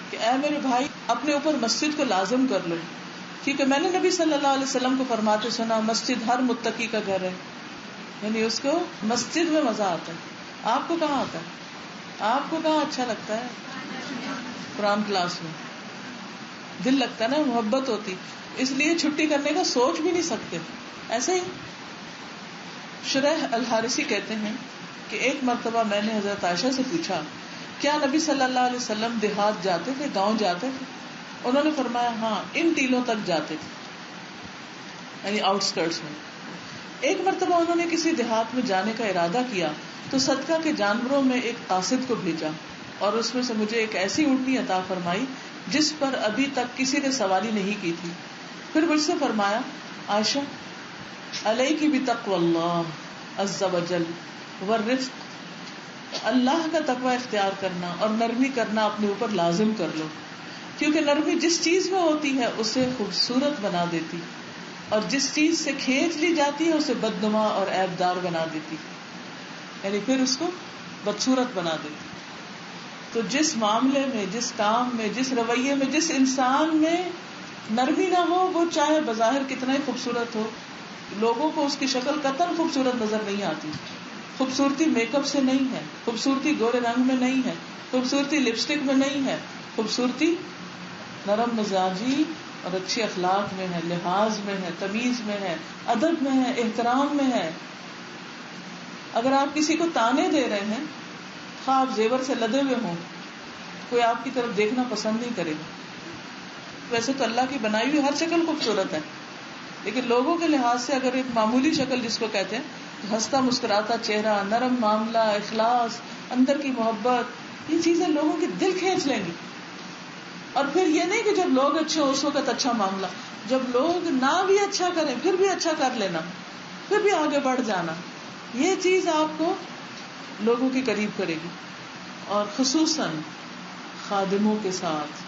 کہ اے میرے بھائی, اپنے اوپر مسجد کو لازم کر لو, کیونکہ میں نے نبی صلی اللہ علیہ وسلم کو فرماتے سنا, مسجد ہر متقی کا گھر ہے, یعنی اس کو مسجد میں مزہ آتا ہے. آپ کو کہاں آتا ہے؟ آپ کو کہاں اچھا لگتا ہے؟ قرآن کلاس میں دل لگتا ہے نا, محبت ہوتی, اس لیے چھٹی کرنے کا سوچ بھی نہیں سکتے. ایسے ہی شریح الحارثی کہتے ہیں کہ ایک مرتبہ میں نے حضرت عائشہ سے پوچھا, کیا نبی صلی اللہ علیہ وسلم دیہات جاتے تھے, گاؤں جاتے تھے؟ انہوں نے فرمایا ہاں, ان ٹیلوں تک جاتے تھے, یعنی آؤٹ اسکرٹس میں. ایک مرتبہ انہوں نے کسی دیہات میں جانے کا ارادہ کیا تو صدقہ کے جانوروں میں ایک قاصد کو بھیجا, اور اس میں سے مجھے ایک ایسی اونٹنی عطا فرمائی جس پر ابھی تک کسی نے سواری نہیں کی تھی. پھر مجھ سے فرمایا, عائشہ علیک بتقوی اللہ عز وجل والرفق, اللہ کا تقوی اختیار کرنا اور نرمی کرنا اپنے اوپر لازم کر لو, کیونکہ نرمی جس چیز میں ہوتی ہے اسے خوبصورت بنا دیتی, اور جس چیز سے کھینچ لی جاتی ہے اسے بدنما اور عیبدار بنا دیتی, یعنی پھر اس کو بدصورت بنا دیتی. تو جس معاملے میں, جس کام میں, جس رویے میں, جس انسان میں نرمی نہ ہو, وہ چاہے بظاہر کتنا ہی خوبصورت ہو, لوگوں کو اس کی شکل قطعاً خوبصورت نظر نہیں آتی. خوبصورتی میک اپ سے نہیں ہے, خوبصورتی گورے رنگ میں نہیں ہے, خوبصورتی لپسٹک میں نہیں ہے, خوبصورتی نرم مزاجی اور اچھے اخلاق میں ہے, لحاظ میں ہے, تمیز میں ہے, ادب میں ہے, احترام میں ہے. اگر آپ کسی کو تانے دے رہے ہیں, خواہ آپ زیور سے لدے ہوئے ہوں, کوئی آپ کی طرف دیکھنا پسند نہیں کرے گا. ویسے تو اللہ کی بنائی ہوئی ہر شکل خوبصورت ہے, لیکن لوگوں کے لحاظ سے اگر ایک معمولی شکل جس کو کہتے ہیں, ہنستا مسکراتا چہرہ, نرم معاملہ, اخلاص, اندر کی محبت, یہ چیزیں لوگوں کے دل کھینچ لیں گی. اور پھر یہ نہیں کہ جب لوگ اچھے ہو اس وقت اچھا معاملہ, جب لوگ نہ بھی اچھا کریں پھر بھی اچھا کر لینا, پھر بھی آگے بڑھ جانا, یہ چیز آپ کو لوگوں کے قریب کرے گی. اور خصوصاً خادموں کے ساتھ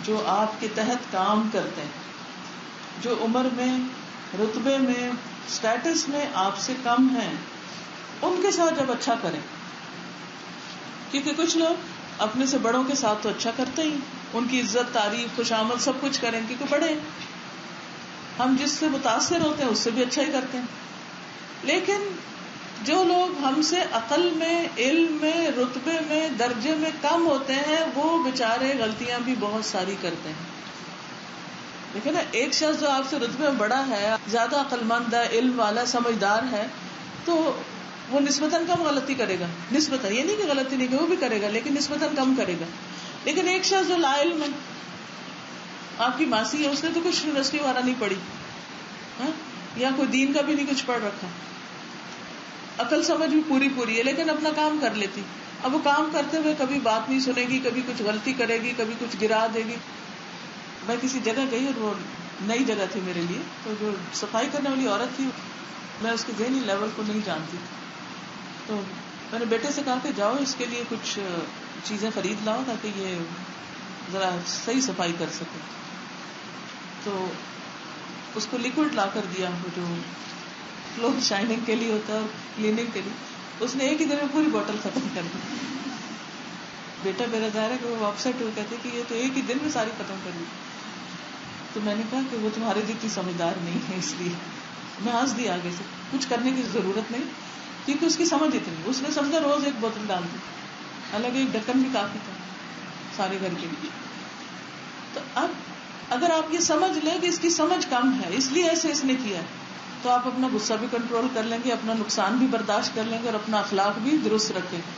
جو آپ کے تحت کام کرتے ہیں، جو عمر میں، رتبے میں، سٹیٹس میں آپ سے کم ہیں، ان کے ساتھ جب اچھا کریں. کیونکہ کچھ لوگ اپنے سے بڑوں کے ساتھ تو اچھا کرتے ہی، ان کی عزت، تعریف، خوشامد سب کچھ کریں کیونکہ بڑے. ہم جس سے متاثر ہوتے ہیں اس سے بھی اچھا ہی کرتے ہیں. لیکن جو لوگ ہم سے عقل میں، علم میں، رتبے میں، درجے میں کم ہوتے ہیں، وہ بےچارے غلطیاں بھی بہت ساری کرتے ہیں. دیکھیں نا، ایک شخص جو آپ سے رتبے میں بڑا ہے، زیادہ عقل مند ہے، علم والا، سمجھدار ہے، تو وہ نسبتاً کم غلطی کرے گا. نسبتاً، یہ نہیں کہ غلطی نہیں کہ وہ بھی کرے گا، لیکن نسبتاً کم کرے گا. لیکن ایک شخص جو لا علم ہے، آپ کی ماسی ہے، اس نے تو کچھ یونیورسٹی وغیرہ نہیں پڑھی، ہاں، یا کوئی دین کا بھی نہیں کچھ پڑھ رکھا، عقل سمجھ بھی پوری ہے، لیکن اپنا کام کر لیتی. اب وہ کام کرتے ہوئے کبھی بات نہیں سنے گی، کبھی کچھ غلطی کرے گی، کبھی کچھ گرا دے گی. میں کسی جگہ گئی اور وہ نئی جگہ تھی میرے لیے، تو جو صفائی کرنے والی عورت تھی، میں اس کے ذہنی لیول کو نہیں جانتی، تو میں نے بیٹے سے کہا کہ جاؤ اس کے لیے کچھ چیزیں خرید لاؤ تاکہ یہ ذرا صحیح صفائی کر سکے. تو اس کو لیکوڈ لا کر دیا، وہ جو فلور شائننگ کے لیے ہوتا ہے اور کلیننگ کے لیے. اس نے ایک ہی دن میں پوری بوٹل ختم کر دی. بیٹا میرا ظاہر ہے کہ وہ اپسیٹ ہوئے، کہتے کہ یہ تو ایک ہی دن میں ساری ختم کر دی. تو میں نے کہا کہ وہ تمہارے جتنی سمجھدار نہیں ہے، اس لیے میں ہنس دی آگے سے. کچھ کرنے کی ضرورت نہیں، کیونکہ اس کی سمجھ اتنی. اس نے سمجھا روز ایک بوتل ڈال دی، حالانکہ ایک ڈھکن بھی کافی تھا سارے گھر کے لیے. تو اب اگر آپ یہ سمجھ لیں کہ اس کی سمجھ کم ہے اس لیے ایسے اس نے کیا ہے، تو آپ اپنا غصہ بھی کنٹرول کر لیں گے، اپنا نقصان بھی برداشت کر لیں گے، اور اپنا اخلاق بھی درست رکھیں گے.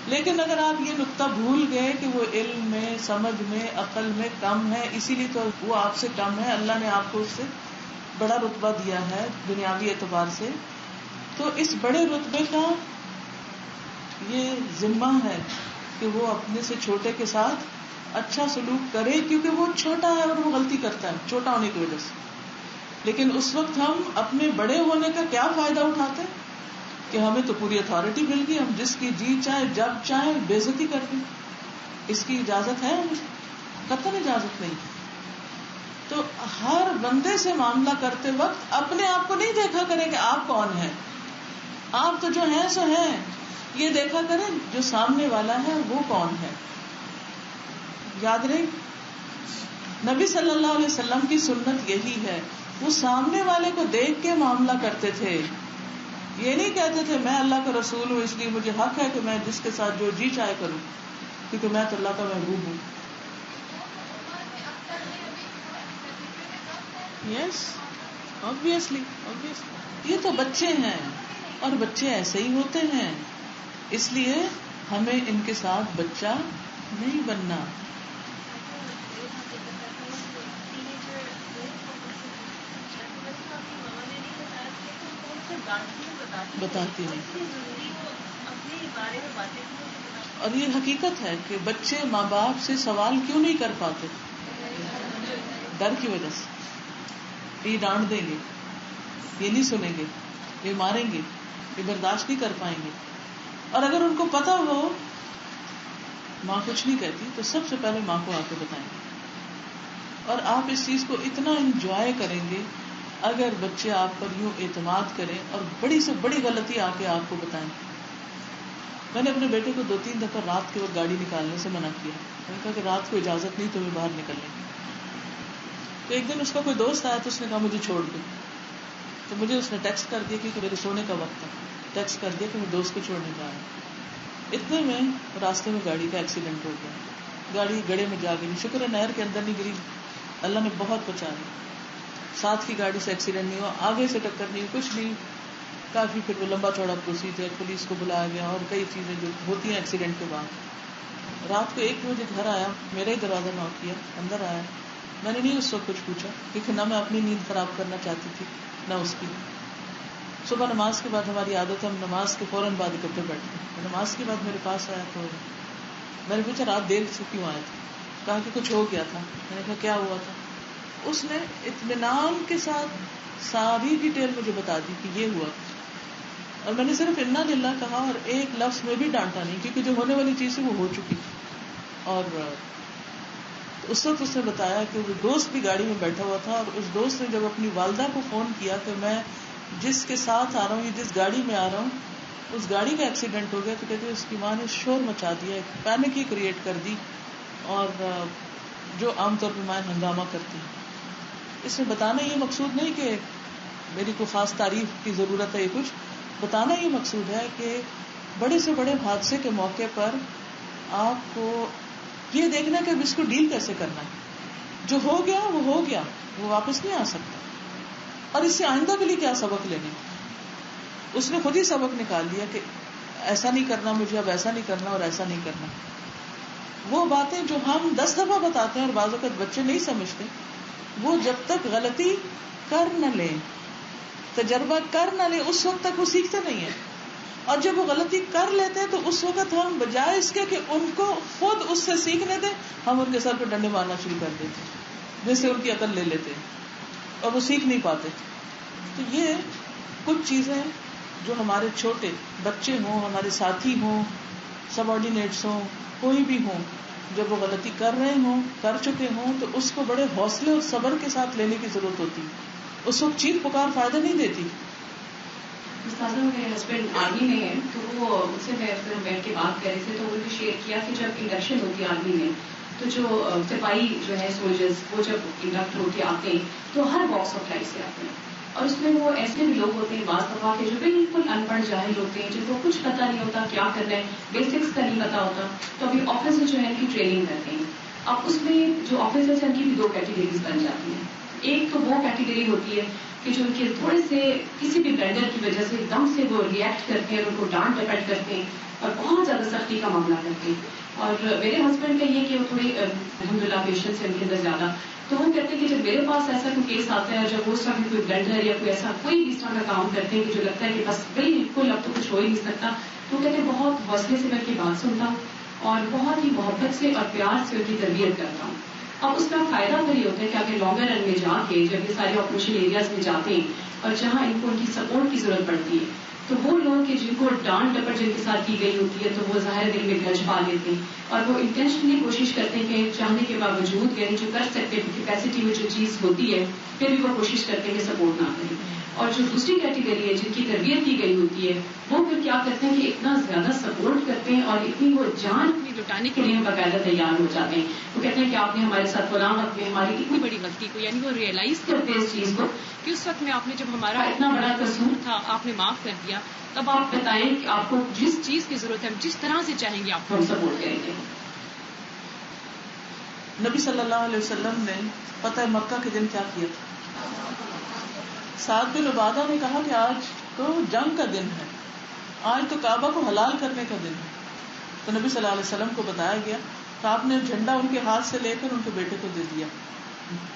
لیکن اگر آپ یہ نقطہ بھول گئے کہ وہ علم میں، سمجھ میں، عقل میں کم ہے، اسی لیے تو وہ آپ سے کم ہے، اللہ نے آپ کو اس سے بڑا رتبہ دیا ہے دنیاوی اعتبار سے، تو اس بڑے رتبے کا یہ ذمہ ہے کہ وہ اپنے سے چھوٹے کے ساتھ اچھا سلوک کرے، کیونکہ وہ چھوٹا ہے اور وہ غلطی کرتا ہے چھوٹا ہونے کی وجہ سے. لیکن اس وقت ہم اپنے بڑے ہونے کا کیا فائدہ اٹھاتے ہیں کہ ہمیں تو پوری اتھارٹی مل گئی، ہم جس کی جی چاہے جب چاہے بے عزتی کر دیں. اس کی اجازت ہے ہمیں؟ قطعاً اجازت نہیں. تو ہر بندے سے معاملہ کرتے وقت اپنے آپ کو نہیں دیکھا کریں کہ آپ کون ہیں. آپ تو جو ہیں سو ہیں، یہ دیکھا کریں جو سامنے والا ہے وہ کون ہے. یاد رہے، نبی صلی اللہ علیہ وسلم کی سنت یہی ہے، وہ سامنے والے کو دیکھ کے معاملہ کرتے تھے. یہ نہیں کہتے تھے میں اللہ کا رسول ہوں اس لیے مجھے حق ہے کہ میں جس کے ساتھ جو جی چاہے کروں، کیونکہ میں تو اللہ کا محبوب ہوں. یس، obviously یہ تو بچے ہیں اور بچے ایسے ہی ہوتے ہیں، اس لیے ہمیں ان کے ساتھ بچہ نہیں بننا. بتاتی نہیں. اور یہ حقیقت ہے کہ بچے ماں باپ سے سوال کیوں نہیں کر پاتے؟ ڈر کی وجہ سے. یہ ڈانٹ دیں گے، یہ نہیں سنیں گے، یہ ماریں گے، یہ برداشت نہیں کر پائیں گے. اور اگر ان کو پتا ہو ماں کچھ نہیں کہتی تو سب سے پہلے ماں کو آ کے بتائیں گے. اور آپ اس چیز کو اتنا انجوائے کریں گے اگر بچے آپ پر یوں اعتماد کریں اور بڑی سے بڑی غلطی آ کے آپ کو بتائیں. میں نے اپنے بیٹے کو 2-3 دفعہ رات کے وقت گاڑی نکالنے سے منع کیا. میں نے کہا کہ رات کو اجازت نہیں تمہیں باہر نکلنے کی. تو ایک دن اس کا کوئی دوست آیا تو اس نے کہا مجھے چھوڑ دو. تو مجھے اس نے ٹیکسٹ کر دیا کہ میرے سونے کا وقت تھا، ٹیکسٹ کر دیا کہ میں دوست کو چھوڑنے جا رہا ہوں. اتنے میں راستے میں گاڑی کا ایکسیڈنٹ ہو گیا، گاڑی گڑھے میں جا گری. شکر ہے نہر کے اندر نہیں گری، اللہ نے بہت بچا لیا. ساتھ کی گاڑی سے ایکسیڈنٹ نہیں ہوا، آگے سے ٹکر نہیں، کچھ نہیں. کافی پھر وہ لمبا چوڑا پروسیجر، پولیس کو بلایا گیا اور کئی چیزیں جو ہوتی ہیں ایکسیڈنٹ کے بعد. رات کو 1 بجے گھر آیا، میرا ہی دروازہ نوک کیا، اندر آیا. میں نے نہیں اس وقت کچھ پوچھا کیونکہ نہ میں اپنی نیند خراب کرنا چاہتی تھی نہ اس کی. صبح نماز کے بعد ہماری عادت ہے ہم نماز کے فوراً بعد اکٹھے بیٹھتے ہیں. نماز کے بعد میرے پاس آیا تو میں نے پوچھا رات دیر سے کیوں آئے تھے؟ کہا کہ کچھ ہو گیا تھا. میں نے کہا کیا ہوا تھا؟ اس نے اطمینان کے ساتھ ساری ڈیٹیل مجھے بتا دی کہ یہ ہوا. اور میں نے صرف انا للہ کہا اور ایک لفظ میں بھی ڈانٹا نہیں، کیونکہ جو ہونے والی چیز ہے وہ ہو چکی. اور اس وقت اس نے بتایا کہ وہ دوست بھی گاڑی میں بیٹھا ہوا تھا، اور اس دوست نے جب اپنی والدہ کو فون کیا کہ میں جس کے ساتھ آ رہا ہوں یا جس گاڑی میں آ رہا ہوں اس گاڑی کا ایکسیڈنٹ ہو گیا، تو کہتے اس کی ماں نے شور مچا دیا، ایک پینک ہی کریٹ کر دی، اور جو عام طور پہ مائیں ہنگامہ کرتی ہیں. اس میں بتانا یہ مقصود نہیں کہ میری کوئی خاص تعریف کی ضرورت ہے، یہ کچھ بتانا یہ مقصود ہے کہ بڑے سے بڑے حادثے کے موقع پر آپ کو یہ دیکھنا کہ اب اس کو ڈیل کیسے کرنا ہے. جو ہو گیا وہ ہو گیا، وہ واپس نہیں آ سکتا، اور اس سے آئندہ کے لیے کیا سبق لینے. اس نے خود ہی سبق نکال لیا کہ ایسا نہیں کرنا مجھے، اب ایسا نہیں کرنا اور ایسا نہیں کرنا. وہ باتیں جو ہم 10 دفعہ بتاتے ہیں اور بعض اوقات بچے نہیں سمجھتے، وہ جب تک غلطی کر نہ لیں، تجربہ کر نہ لیں، اس وقت تک وہ سیکھتے نہیں ہیں. اور جب وہ غلطی کر لیتے ہیں تو اس وقت ہم بجائے اس کے کہ ان کو خود اس سے سیکھنے دیں، ہم ان کے سر پہ ڈنڈے مارنا شروع کر دیتے ہیں، جس سے ان کی عقل لے لیتے ہیں اور وہ سیکھ نہیں پاتے. تو یہ کچھ چیزیں جو ہمارے چھوٹے بچے ہوں، ہمارے ساتھی ہوں، سب آرڈینیٹس ہوں، کوئی بھی ہوں، جب وہ غلطی کر رہے ہوں، کر چکے ہوں، تو اس کو بڑے حوصلے اور صبر کے ساتھ لینے کی ضرورت ہوتی. اس وقت چیخ پکار فائدہ نہیں دیتی. استاذہ میرے ہسبینڈ آرمی میں ہیں، تو وہ اس سے میں پھر بیٹھ کے بات کر رہے تھے، تو انہوں نے شیئر کیا کہ جب انڈکشن ہوتی ہے آرمی میں، تو جو سپاہی جو ہے سولجرز، وہ جب انڈکٹ ہو کے آتے ہیں تو ہر باکس آف لائف سے آتے ہیں، اور اس میں وہ ایسے بھی لوگ ہوتے ہیں بعض دفعہ کے جو بالکل ان پڑھ جاہل ہوتے ہیں، جن کو کچھ پتا نہیں ہوتا کیا کرنا ہے، بیسکس کا نہیں پتا ہوتا. تو ابھی آفیسر جو ہے ان کی ٹریننگ کرتے ہیں. اب اس میں جو آفیسرس ہیں ان کی بھی 2 کیٹیگریز بن جاتی ہیں. ایک تو وہ کیٹیگری ہوتی ہے کہ جو ان کے تھوڑے سے کسی بھی بلنڈر کی وجہ سے ایک دم سے وہ ریئیکٹ کرتے ہیں، ان کو ڈانٹ ڈپٹ کرتے ہیں اور بہت زیادہ سختی کا معاملہ کرتے ہیں. اور میرے ہسبینڈ کا یہ کہ وہ تھوڑے الحمدللہ پیشنس ہے ان کے اندر زیادہ، تو وہ کہتے ہیں کہ جب میرے پاس ایسا کوئی کیس آتا ہے، جب وہ اس طرح کی کوئی بلنڈر یا کوئی ایسا کوئی بھی اس طرح کا کام کرتے ہیں کہ جو لگتا ہے کہ بس بالکل اب تو کچھ ہو ہی نہیں سکتا، تو کہتے ہیں بہت حوصلے سے میں ان کی بات سنتا ہوں اور بہت ہی محبت سے اور پیار سے ان کی تربیت کرتا ہوں. اب اس کا فائدہ پھر یہ ہوتا ہے کہ آگے لانگر رن میں جا کے جب یہ سارے آپریشن ایریاز میں جاتے ہیں اور جہاں ان کو ان کی سپورٹ کی ضرورت پڑتی ہے، تو وہ لوگ کہ جن کو ڈانٹ ڈپٹ جن کے ساتھ کی گئی ہوتی ہے تو وہ ظاہر دل میں گرج پا لیتے ہیں اور وہ انٹینشنلی کوشش کرتے ہیں کہ چاہنے کے باوجود یعنی جو کر سکتے ہیں کیپیسٹی میں جو چیز ہوتی ہے پھر بھی وہ کوشش کرتے ہیں کہ سپورٹ نہ کریں. اور جو دوسری کیٹیگری ہے جن کی تربیت کی گئی ہوتی ہے وہ پھر کیا کرتے ہیں کہ اتنا زیادہ سپورٹ کرتے ہیں اور اتنی وہ جان لٹانے کے لیے باقاعدہ تیار ہو جاتے ہیں. وہ کہتے ہیں کہ آپ نے ہمارے ساتھ فلاں وقت میں ہماری اتنی بڑی غلطی کو، یعنی وہ ریئلائز کرتے ہیں اس چیز کو کہ اس وقت میں آپ نے جب ہمارا اتنا بڑا قصور تھا آپ نے معاف کر دیا، تب آپ بتائیں کہ آپ کو جس چیز کی ضرورت ہے ہم جس طرح سے چاہیں گے آپ کو ہم سپورٹ کریں گے. نبی صلی اللہ علیہ وسلم نے فتح مکہ کے دن کیا کیا تھا؟ سعد بن عبادہ نے کہا کہ آج تو جنگ کا دن ہے، آج تو کعبہ کو حلال کرنے کا دن ہے. تو نبی صلی اللہ علیہ وسلم کو بتایا گیا تو آپ نے جھنڈا ان کے ہاتھ سے لے کر ان کے بیٹے کو دے دیا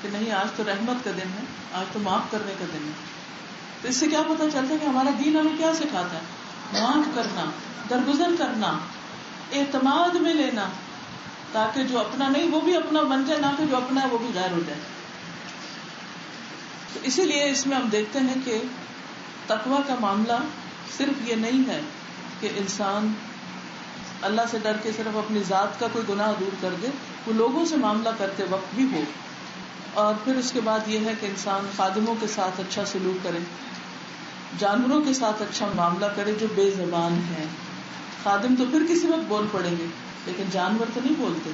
کہ نہیں آج تو رحمت کا دن ہے، آج تو معاف کرنے کا دن ہے. تو اس سے کیا پتہ چلتا ہے کہ ہمارا دین ہمیں کیا سکھاتا ہے؟ معاف کرنا، درگزر کرنا، اعتماد میں لینا، تاکہ جو اپنا نہیں وہ بھی اپنا بن جائے، نہ کہ جو اپنا ہے وہ بھی غیر ہو جائے. تو اسی لیے اس میں ہم دیکھتے ہیں کہ تقویٰ کا معاملہ صرف یہ نہیں ہے کہ انسان اللہ سے ڈر کے صرف اپنی ذات کا کوئی گناہ دور کر دے، وہ لوگوں سے معاملہ کرتے وقت بھی ہو. اور پھر اس کے بعد یہ ہے کہ انسان خادموں کے ساتھ اچھا سلوک کرے، جانوروں کے ساتھ اچھا معاملہ کرے جو بے زبان ہیں. خادم تو پھر کسی وقت بول پڑیں گے لیکن جانور تو نہیں بولتے،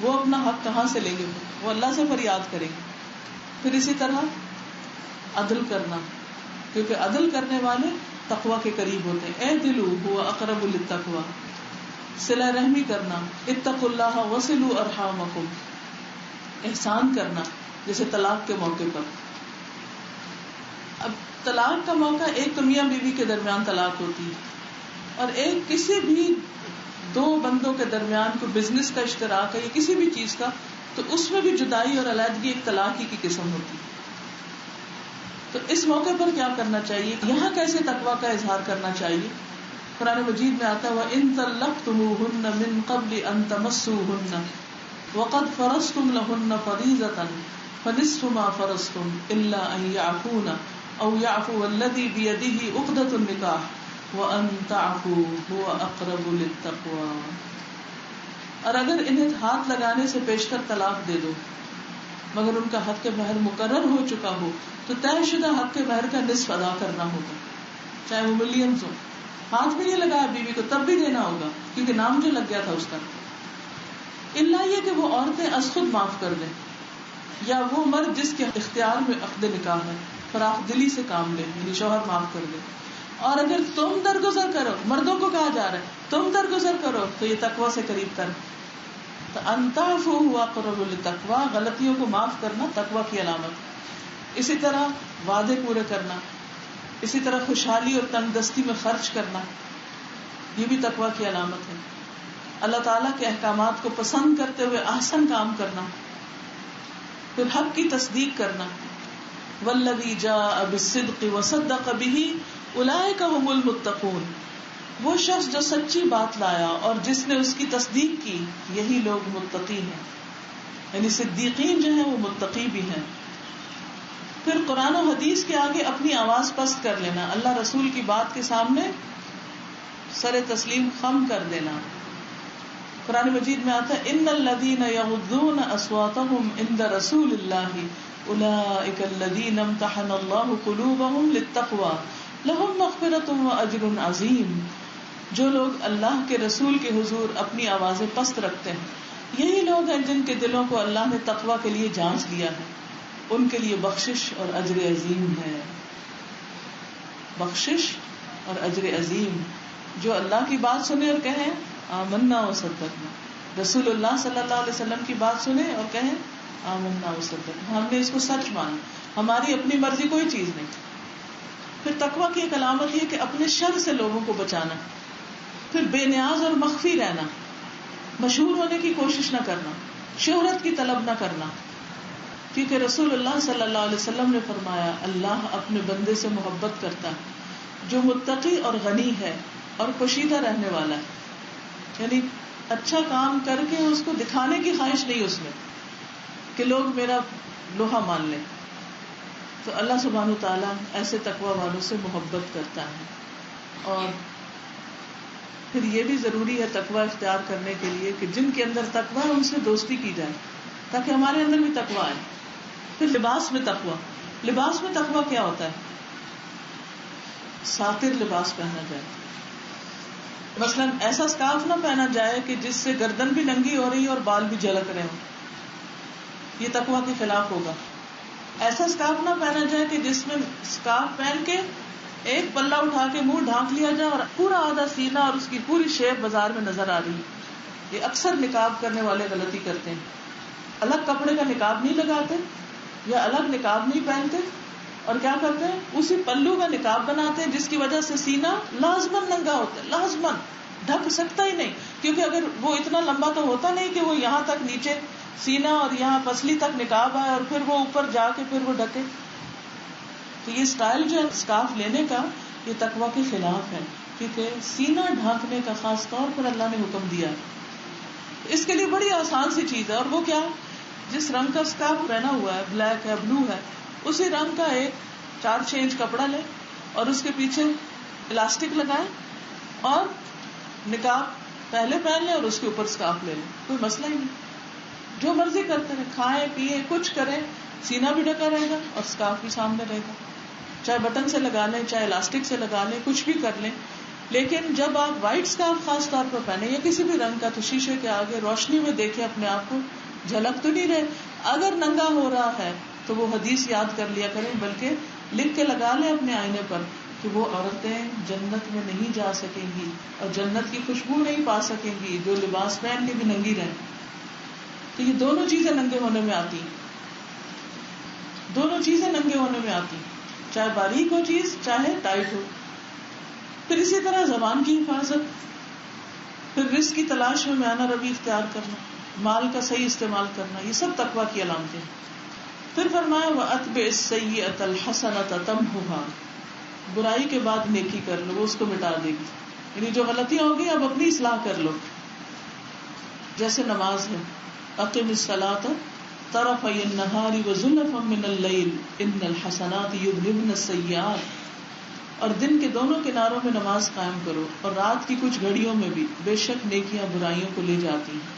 وہ اپنا حق کہاں سے لیں گے؟ وہ اللہ سے فریاد کریں گے. پھر اسی طرح عدل کرنا، کیونکہ عدل کرنے والے تقویٰ کے قریب ہوتے ہیں. اعدلوا هو اقرب للتقویٰ. صلہ رحمی کرنا، اتقوا اللہ وصلوا ارحامکم. احسان کرنا، جیسے طلاق کے موقع پر. اب طلاق کا موقع ایک تو میاں بیوی کے درمیان طلاق ہوتی ہے اور ایک کسی بھی 2 بندوں کے درمیان کوئی بزنس کا اشتراک ہے یا کسی بھی چیز کا، تو اس میں بھی جدائی اور علیحدگی ایک طلاق ہی کی قسم ہوتی ہے. تو اس موقع پر کیا کرنا چاہیے؟ یہاں کیسے تقویٰ کا اظہار کرنا چاہیے؟ قرآن مجید میں آتا ہے وَإِن طَلَّقْتُمُوهُنَّ مِن قَبْلِ أَن تَمَسُّوهُنَّ وَقَدْ فَرَضْتُمْ لَهُنَّ فَرِيضَةً فَنِصْفُ مَا فَرَضْتُمْ إِلَّا أَن يَعْفُونَ او یعفو الذی بیدہ عقدۃ النکاح وان تعفوا هو اقرب للتقوی. اور اگر انہیں ہاتھ لگانے سے پیشتر طلاق دے دو مگر ان کا حق مہر مقرر ہو چکا ہو تو طے شدہ حق مہر کا نصف ادا کرنا ہوگا، چاہے وہ ملینز ہو. ہاتھ بھی نہیں لگایا بیوی کو تب بھی دینا ہوگا کیونکہ نام جو لگ گیا تھا اس کا. اللہ یہ کہ وہ عورتیں از خود معاف کر دیں یا وہ مرد جس کے اختیار میں عقد نکاح ہے فراخ دلی سے کام لے، یعنی شوہر معاف کر دے. اور اگر تم درگزر کرو، مردوں کو کہا جا رہا ہے تم درگزر کرو تو یہ تقوی سے قریب تر. تو انتعفوا هو اقرب للتقوی، غلطیوں کو معاف کرنا تقوی کی علامت. اسی طرح وعدے پورے کرنا، اسی طرح خوشحالی اور تنگ دستی میں خرچ کرنا، یہ بھی تقوی کی علامت ہے. اللہ تعالیٰ کے احکامات کو پسند کرتے ہوئے احسن کام کرنا، پھر حق کی تصدیق کرنا. والذی جاء بالصدق وصدق به اولئک هم المتقون، وہ شخص جو سچی بات لایا اور جس نے اس کی تصدیق کی یہی لوگ متقی ہیں. یعنی صدیقین جو ہیں وہ متقی بھی ہیں. پھر قرآن و حدیث کے آگے اپنی آواز پست کر لینا، اللہ رسول کی بات کے سامنے سر تسلیم خم کر دینا. قرآن مجید میں آتا ہے ان الذین یغضون اصواتهم عند رسول اللہ اولئک الذین امتحن اللہ قلوبهم للتقوی لہم مغفرۃ واجر عظیم. جو لوگ اللہ کے رسول کے حضور اپنی آوازیں پست رکھتے ہیں یہی لوگ ہیں جن کے دلوں کو اللہ نے تقوی کے لیے جانچ لیا ہے، ان کے لیے بخشش اور اجر عظیم ہے. بخشش اور اجر عظیم. جو اللہ کی بات سنے اور کہیں آمنا وصدقنا، رسول اللہ صلی اللہ علیہ وسلم کی بات سنے اور کہیں آمنا وصدقنا، ہم نے اس کو سچ مانا، ہماری اپنی مرضی کوئی چیز نہیں. پھر تقوی کی ایک علامت یہ کہ اپنے شر سے لوگوں کو بچانا. پھر بے نیاز اور مخفی رہنا، مشہور ہونے کی کوشش نہ کرنا، شہرت کی طلب نہ کرنا. کیونکہ رسول اللہ صلی اللہ علیہ وسلم نے فرمایا اللہ اپنے بندے سے محبت کرتا ہے جو متقی اور غنی ہے اور پوشیدہ رہنے والا ہے. یعنی اچھا کام کر کے اس کو دکھانے کی خواہش نہیں اس میں کہ لوگ میرا لوہا مان لیں. تو اللہ سبحانہ وتعالیٰ ایسے تقوی والوں سے محبت کرتا ہے. اور پھر یہ بھی ضروری ہے تقوی اختیار کرنے کے لیے کہ جن کے اندر تقوی ہے ان سے دوستی کی جائے تاکہ ہمارے اندر بھی تقوی آئے. پھر لباس میں تقوی. لباس میں تقوی کیا ہوتا ہے؟ ساتر لباس پہنا جائے. مثلاً ایسا سکارف نہ پہنا جائے کہ جس سے گردن بھی ننگی ہو رہی اور بال بھی جھلک رہے ہوں، یہ تقوی کے خلاف ہوگا. ایسا سکارف نہ پہنا جائے کہ جس میں سکارف پہن کے ایک پلہ اٹھا کے منہ ڈھانک لیا جائے اور پورا آدھا سینہ اور اس کی پوری شیپ بازار میں نظر آ رہی. یہ اکثر نقاب کرنے والے غلطی کرتے ہیں. الگ کپڑے کا نقاب نہیں لگاتے یا الگ نقاب نہیں پہنتے اور کیا کرتے ہیں اسی پلو کا نقاب بناتے ہیں جس کی وجہ سے سینہ لازمن ننگا ہوتا ہے، لازمن ڈھک سکتا ہی نہیں. کیونکہ اگر وہ اتنا لمبا تو ہوتا نہیں کہ وہ یہاں تک نیچے سینہ اور یہاں پسلی تک نقاب آئے اور پھر وہ اوپر جا کے پھر وہ ڈھکے. تو یہ سٹائل جو ہے سکارف لینے کا یہ تقوی کے خلاف ہے کیونکہ سینہ ڈھانکنے کا خاص طور پر اللہ نے حکم دیا. اس کے لیے بڑی آسان سی چیز ہے اور وہ کیا، جس رنگ کا سکارف پہنا ہوا ہے، بلیک ہے بلو ہے، اسی رنگ کا ایک 4-6 انچ کپڑا لے اور اس کے پیچھے الاسٹک لگائیں اور نقاب پہلے پہن لیں اور اس کے اوپر سکارف لے لیں، کوئی مسئلہ ہی نہیں. جو مرضی کرتے ہیں، کھائیں پیئیں کچھ کریں، سینہ بھی ڈھکا رہے گا اور سکارف بھی سامنے رہے گا. چاہے بٹن سے لگا لیں چاہے الاسٹک سے لگا لیں، کچھ بھی کر لیں. لیکن جب آپ وائٹ سکارف خاص طور پر پہنے یا کسی بھی رنگ کا تو شیشے کے آگے روشنی میں دیکھیں اپنے آپ کو، جھلک تو نہیں رہے. اگر ننگا ہو رہا ہے تو وہ حدیث یاد کر لیا کریں، بلکہ لکھ کے لگا لیں اپنے آئینے پر کہ وہ عورتیں جنت میں نہیں جا سکیں گی اور جنت کی خوشبو نہیں پا سکیں گی جو لباس پہن کے بھی ننگی رہیں. تو یہ دونوں چیزیں ننگے ہونے میں آتی ہیں، دونوں چیزیں ننگے ہونے میں آتی ہیں، چاہے باریک ہو چیز چاہے ٹائٹ ہو. پھر اسی طرح زبان کی حفاظت، پھر رزق کی تلاش میں میانہ روی اختیار کرنا، مال کا صحیح استعمال کرنا، یہ سب تقوی کی علامتیں ہیں. پھر فرمایا وَأَتْبِعِ السَّيِّئَةَ الْحَسَنَةَ تَمْحُهَا، برائی کے بعد نیکی کر لو، وہ اس کو مٹا دے گی. یعنی جو غلطیاں ہوگی اب اپنی اصلاح کر لو. جیسے نماز ہے، اقم الصلاۃ طرفي النهار وزلفا من الليل ان الحسنات يذهبن السيئات. اور دن کے دونوں کناروں میں نماز قائم کرو اور رات کی کچھ گھڑیوں میں بھی، بے شک نیکیاں برائیوں کو لے جاتی ہیں.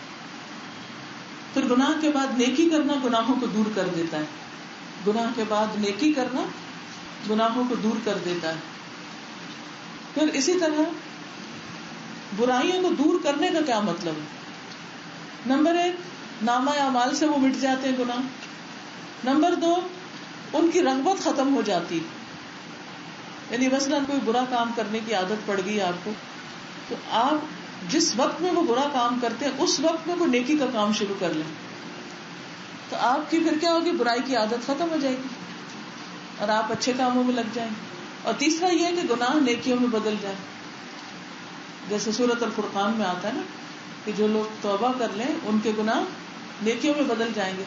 پھر گناہ کے بعد نیکی کرنا گناہوں کو دور کر دیتا ہے. گناہ کے بعد نیکی کرنا گناہوں کو دور کر دیتا ہے. پھر اسی طرح برائیوں کو دور کرنے کا کیا مطلب ہے؟ نمبر 1، نامہ اعمال سے وہ مٹ جاتے ہیں گناہ. نمبر 2، ان کی رغبت ختم ہو جاتی. یعنی مثلاً کوئی برا کام کرنے کی عادت پڑ گئی آپ کو، تو آپ جس وقت میں وہ برا کام کرتے ہیں اس وقت میں وہ نیکی کا کام شروع کر لیں، تو آپ کی پھر کیا ہوگی، برائی کی عادت ختم ہو جائے گی اور آپ اچھے کاموں میں لگ جائیں. اور تیسرا یہ کہ گناہ نیکیوں میں بدل جائے. جیسے سورۃ الفرقان میں آتا ہے نا کہ جو لوگ توبہ کر لیں ان کے گناہ نیکیوں میں بدل جائیں گے.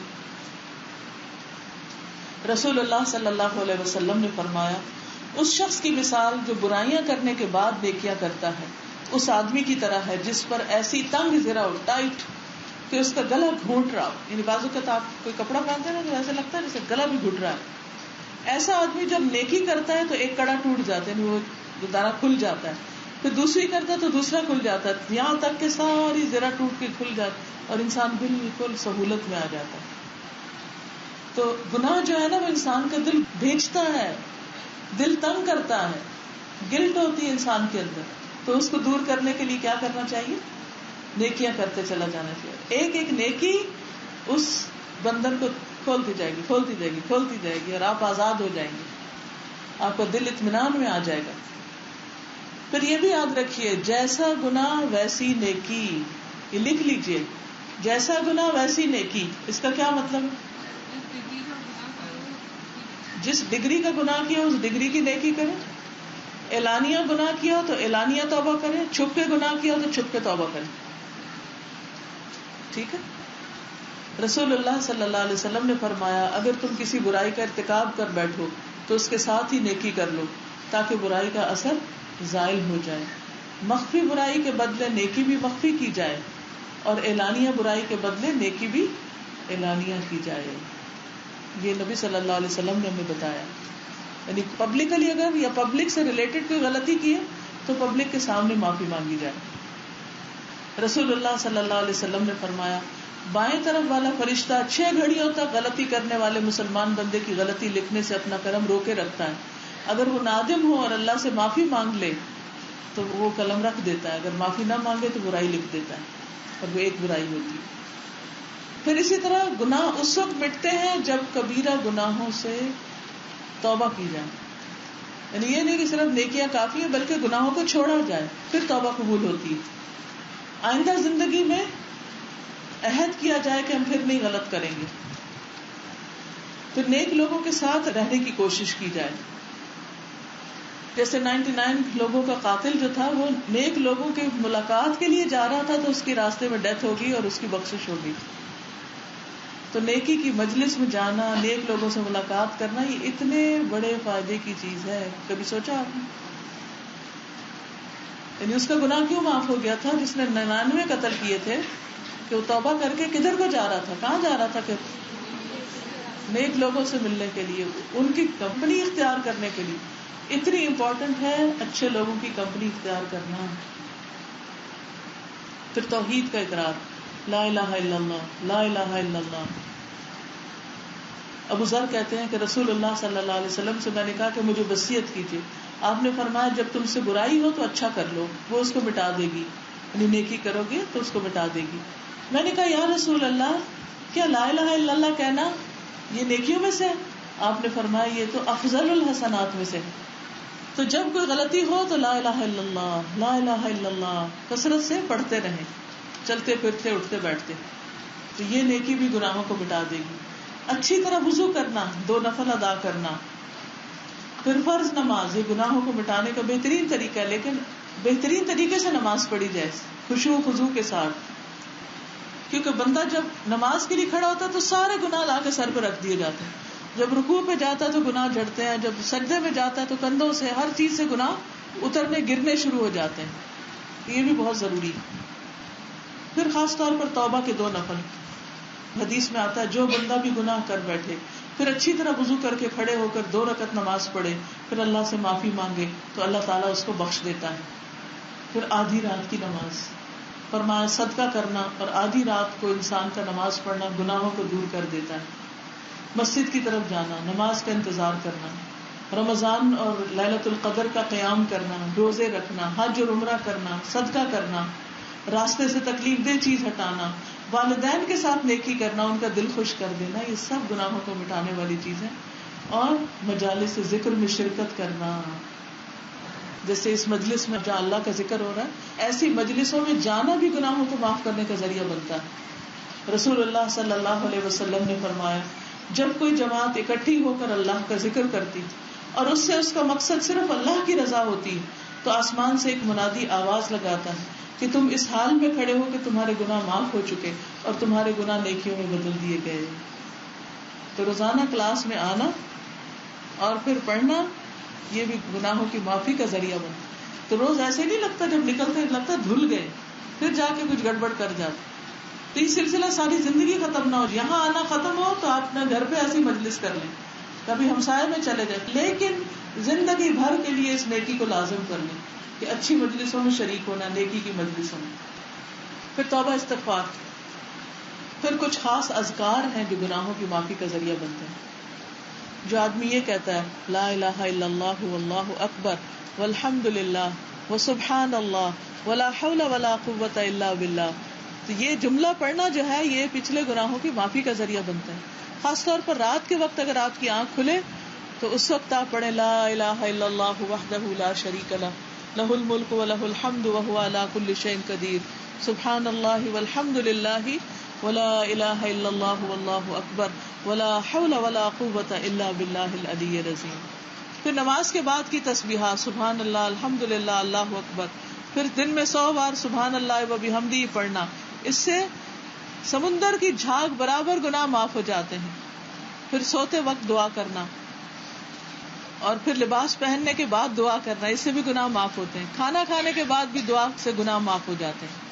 رسول اللہ صلی اللہ علیہ وسلم نے فرمایا، اس شخص کی مثال جو برائیاں کرنے کے بعد نیکیاں کرتا ہے اس آدمی کی طرح ہے جس پر ایسی تنگ زرہ ہو، ٹائٹ، کہ اس کا گلا گھونٹ رہا ہو. یعنی بعض اوقات آپ کوئی کپڑا پہنتے ہیں نا تو ایسا لگتا ہے جیسے گلا بھی گھٹ رہا ہے. ایسا آدمی جب نیکی کرتا ہے تو ایک کڑا ٹوٹ جاتا ہے، یعنی وہ دارا کھل جاتا ہے، پھر دوسری کرتا ہے تو دوسرا کھل جاتا ہے، یہاں تک کہ ساری زرہ ٹوٹ کے کھل جاتی اور انسان بالکل سہولت میں آ جاتا ہے. تو گناہ جو ہے نا وہ انسان کا دل بھیجتا ہے، دل تنگ کرتا ہے، گلٹ ہوتی ہے انسان کے اندر. تو اس کو دور کرنے کے لیے کیا کرنا چاہیے؟ نیکیاں کرتے چلا جانا چاہیے. ایک ایک نیکی اس بندر کو کھولتی جائے گی، کھولتی جائے گی، کھولتی جائے گی، اور آپ آزاد ہو جائیں گے، آپ کا دل اطمینان میں آ جائے گا. پھر یہ بھی یاد رکھیے، جیسا گناہ ویسی نیکی. یہ لکھ لیجئے، جیسا گناہ ویسی نیکی. اس کا کیا مطلب ہے؟ جس ڈگری کا گناہ کیا اس ڈگری کی نیکی کرے. اعلانیہ گناہ کیا تو اعلانیہ توبہ کرے، چھپ کے گناہ کیا تو چھپ کے توبہ کرے. ٹھیک ہے. رسول اللہ صلی اللہ علیہ وسلم نے فرمایا، اگر تم کسی برائی کا ارتکاب کر بیٹھو تو اس کے ساتھ ہی نیکی کر لو تاکہ برائی کا اثر زائل ہو جائے. مخفی برائی کے بدلے نیکی بھی مخفی کی جائے اور اعلانیہ برائی کے بدلے نیکی بھی اعلانیہ کی جائے. یہ نبی صلی اللہ علیہ وسلم نے ہمیں بتایا. یعنی پبلکلی اگر یا پبلک سے ریلیٹڈ کوئی غلطی کی ہے تو پبلک کے سامنے معافی مانگی جائے. رسول اللہ صلی اللہ علیہ وسلم نے فرمایا، بائیں طرف والا فرشتہ 6 گھڑیوں تک غلطی کرنے والے مسلمان بندے کی غلطی لکھنے سے اپنا قلم روکے رکھتا ہے. اگر وہ نادم ہو اور اللہ سے معافی مانگ لے تو وہ قلم رکھ دیتا ہے، اگر معافی نہ مانگے تو برائی لکھ دیتا ہے، اور وہ ایک برائی ہوتی ہے. پھر اسی طرح گناہ اس وقت مٹتے ہیں جب کبیرہ گناہوں سے توبہ کی جائے. یعنی یہ نہیں کہ صرف نیکیاں کافی ہیں بلکہ گناہوں کو چھوڑا جائے، پھر توبہ قبول ہوتی ہے. آئندہ زندگی میں عہد کیا جائے کہ ہم پھر نہیں غلط کریں گے. پھر نیک لوگوں کے ساتھ رہنے کی کوشش کی جائے. جیسے 99 لوگوں کا قاتل جو تھا وہ نیک لوگوں کی ملاقات کے لیے جا رہا تھا تو اس کی راستے میں ڈیتھ ہو گئی اور اس کی بخشش ہو گئی. تو نیکی کی مجلس میں جانا، نیک لوگوں سے ملاقات کرنا، یہ اتنے بڑے فائدے کی چیز ہے. کبھی سوچا آپ نے؟ یعنی اس کا گناہ کیوں معاف ہو گیا تھا جس نے 99 قتل کیے تھے، کہ وہ توبہ کر کے کدھر کو جا رہا تھا، کہاں جا رہا تھا؟ کہ نیک لوگوں سے ملنے کے لیے، ان کی کمپنی اختیار کرنے کے لیے. اتنی امپورٹنٹ ہے اچھے لوگوں کی کمپنی اختیار کرنا. پھر توحید کا اقرار، لا الہ الا اللہ، لا الہ الا اللہ. ابو ذر کہتے ہیں کہ رسول اللہ صلی اللہ علیہ وسلم سے میں نے کہا کہ مجھے وصیت کیجیے. آپ نے فرمایا جب تم سے برائی ہو تو اچھا کر لو، وہ اس کو مٹا دے گی. یعنی نیکی کرو گے تو اس کو مٹا دے گی. میں نے کہا یا رسول اللہ، کیا لا الہ الا اللہ کہنا یہ نیکیوں میں سے ہے؟ آپ نے فرمایا یہ تو افضل الحسنات میں سے ہے. تو جب کوئی غلطی ہو تو لا الہ الا اللہ، لا الہ الا اللہ کثرت سے پڑھتے رہیں، چلتے پھرتے اٹھتے بیٹھتے. تو یہ نیکی بھی گناہوں کو مٹا دے گی. اچھی طرح وضو کرنا، 2 نفل ادا کرنا. پھر فرض نماز، یہ گناہوں کو مٹانے کا بہترین طریقہ ہے، لیکن بہترین طریقے سے نماز پڑھی جائے خشوع و خضوع کے ساتھ. کیونکہ بندہ جب نماز کے لیے کھڑا ہوتا ہے تو سارے گناہ لا کے سر پہ رکھ دیے جاتے ہیں. جب رکوع پہ جاتا ہے تو گناہ جھڑتے ہیں، جب سجدے میں جاتا ہے تو کندھوں سے ہر چیز سے گناہ اترنے گرنے شروع ہو جاتے ہیں. یہ بھی بہت ضروری ہے. پھر خاص طور پر توبہ کے 2 نفل. حدیث میں آتا ہے جو بندہ بھی گناہ کر بیٹھے پھر اچھی طرح وضو کر کے کھڑے ہو کر 2 رکعت نماز پڑھے پھر اللہ سے معافی مانگے تو اللہ تعالیٰ اس کو بخش دیتا ہے. پھر آدھی رات کی نماز فرمایا صدقہ کرنا اور آدھی رات کو انسان کا نماز پڑھنا گناہوں کو دور کر دیتا ہے. مسجد کی طرف جانا، نماز کا انتظار کرنا، رمضان اور لیلۃ القدر کا قیام کرنا، روزے رکھنا، حج اور عمرہ کرنا، صدقہ کرنا، راستے سے تکلیف دہ چیز ہٹانا، والدین کے ساتھ نیکی کرنا، ان کا دل خوش کر دینا، یہ سب گناہوں کو مٹانے والی چیز ہے. اور مجالس ذکر میں شرکت کرنا، جیسے اس مجلس میں جہاں اللہ کا ذکر ہو رہا ہے ایسی مجلسوں میں جانا بھی گناہوں کو معاف کرنے کا ذریعہ بنتا ہے. رسول اللہ صلی اللہ علیہ وسلم نے فرمایا جب کوئی جماعت اکٹھی ہو کر اللہ کا ذکر کرتی اور اس سے اس کا مقصد صرف اللہ کی رضا ہوتی تو آسمان سے ایک منادی آواز لگاتا ہے کہ تم اس حال میں کھڑے ہو کہ تمہارے گناہ معاف ہو چکے اور تمہارے گناہ نیکیوں میں بدل دیے گئے. تو روزانہ کلاس میں آنا اور پھر پڑھنا یہ بھی گناہوں کی معافی کا ذریعہ بنتا. تو روز ایسے نہیں لگتا جب نکلتے لگتا دھل گئے پھر جا کے کچھ گڑبڑ کر جاتے. تو یہ سلسلہ ساری زندگی ختم نہ ہو، یہاں آنا ختم ہو تو آپ اپنے گھر پہ ایسی مجلس کر لیں، کبھی ہمسائے میں چلے جائیں، لیکن زندگی بھر کے لیے اس نیکی کو لازم کر لیں کہ اچھی مجلسوں میں شریک ہونا، نیکی کی مجلسوں میں. پھر توبہ استغفار. پھر کچھ خاص اذکار ہیں جو گناہوں کی معافی کا ذریعہ بنتے ہیں. جو آدمی یہ کہتا ہے لا الہ الا اللہ واللہ اکبر والحمد للہ وسبحان اللہ ولا حول ولا قوۃ الا باللہ، تو یہ جملہ پڑھنا جو ہے یہ پچھلے گناہوں کی معافی کا ذریعہ بنتا ہے. خاص طور پر رات کے وقت اگر آپ کی آنکھ کھلے تو اس وقت آپ پڑھیں لا الہ الا اللہ وحدہ لا شریک لہ لہ الملک ولہ الحمد وہو علی کل شیء قدیر سبحان اللہ والحمد للہ ولا الہ الا اللہ واللہ اکبر ولا حول ولا قوۃ الا باللہ العلی العظیم. پھر نماز کے بعد کی تسبیحات سبحان اللہ الحمد للہ اللہ اکبر، پھر دن میں 100 بار سبحان اللہ وبحمدہ پڑھنا، اس سے سمندر کی جھاگ برابر گناہ معاف ہو جاتے ہیں. پھر سوتے وقت دعا کرنا اور پھر لباس پہننے کے بعد دعا کرنا، اس سے بھی گناہ معاف ہوتے ہیں. کھانا کھانے کے بعد بھی دعا سے گناہ معاف ہو جاتے ہیں.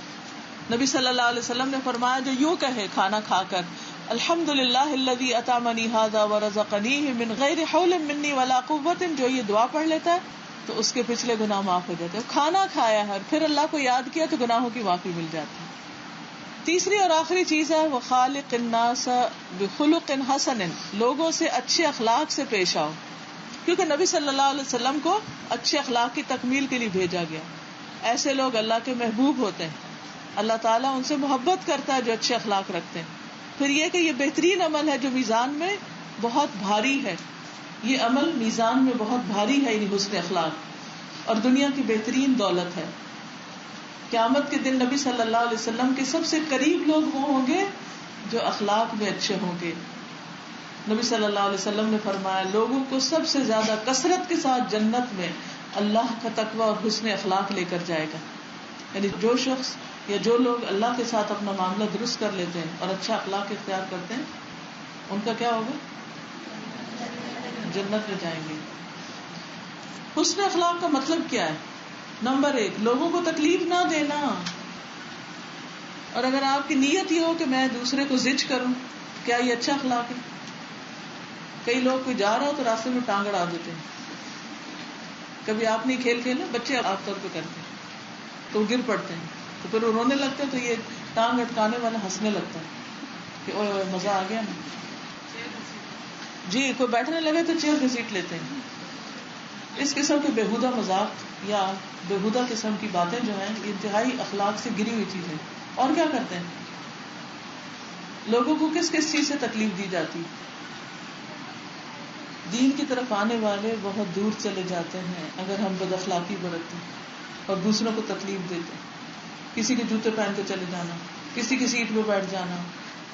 نبی صلی اللہ علیہ وسلم نے فرمایا جو یوں کہے کھانا کھا کر الحمدللہ الذی اطعمنی ھذا ورزقنیہ من غیر حول منی ولا قوۃ، جو یہ دعا پڑھ لیتا ہے تو اس کے پچھلے گناہ معاف ہو جاتے ہیں. کھانا کھایا ہے پھر اللہ کو یاد کیا تو گناہوں کی معافی مل جاتی ہے. تیسری اور آخری چیز ہے وخالق الناس بخلق حسن، لوگوں سے اچھے اخلاق سے پیش آؤ، کیونکہ نبی صلی اللہ علیہ وسلم کو اچھے اخلاق کی تکمیل کے لیے بھیجا گیا. ایسے لوگ اللہ کے محبوب ہوتے ہیں، اللہ تعالیٰ ان سے محبت کرتا ہے جو اچھے اخلاق رکھتے ہیں. پھر یہ کہ یہ بہترین عمل ہے جو میزان میں بہت بھاری ہے، یہ عمل میزان میں بہت بھاری ہے، یعنی حسن اخلاق، اور دنیا کی بہترین دولت ہے. قیامت کے دن نبی صلی اللہ علیہ وسلم کے سب سے قریب لوگ وہ ہوں گے جو اخلاق میں اچھے ہوں گے. نبی صلی اللہ علیہ وسلم نے فرمایا لوگوں کو سب سے زیادہ کثرت کے ساتھ جنت میں اللہ کا تقوی اور حسن اخلاق لے کر جائے گا. یعنی جو شخص یا جو لوگ اللہ کے ساتھ اپنا معاملہ درست کر لیتے ہیں اور اچھا اخلاق اختیار کرتے ہیں ان کا کیا ہوگا؟ جنت میں جائیں گے. حسن اخلاق کا مطلب کیا ہے؟ نمبر 1 لوگوں کو تکلیف نہ دینا. اور اگر آپ کی نیت یہ ہو کہ میں دوسرے کو زج کروں، کیا یہ اچھا اخلاق ہے؟ کئی لوگ کوئی جا رہا ہو تو راستے میں ٹانگ اڑا دیتے ہیں. کبھی آپ نہیں کھیل کھیلے، بچے عام طور پہ کرتے ہیں تو گر پڑتے ہیں تو پھر وہ رونے لگتے ہیں تو یہ ٹانگ اٹکانے والا ہنسنے لگتا ہے کہ اوہ مزہ آ گیا نا. جی کوئی بیٹھنے لگے تو چیئر گھسیٹ لیتے ہیں. اس قسم کے بےہودہ مذاق یا بےہودہ قسم کی باتیں جو ہیں انتہائی اخلاق سے گری ہوئی چیزیں. اور کیا کرتے ہیں؟ لوگوں کو کس کس چیز سے تکلیف دی جاتی؟ دین کی طرف آنے والے بہت دور چلے جاتے ہیں اگر ہم بد اخلاقی برتتے ہیں اور دوسروں کو تکلیف دیتے ہیں. کسی کے جوتے پہن کے چلے جانا، کسی کی سیٹ پہ بیٹھ جانا.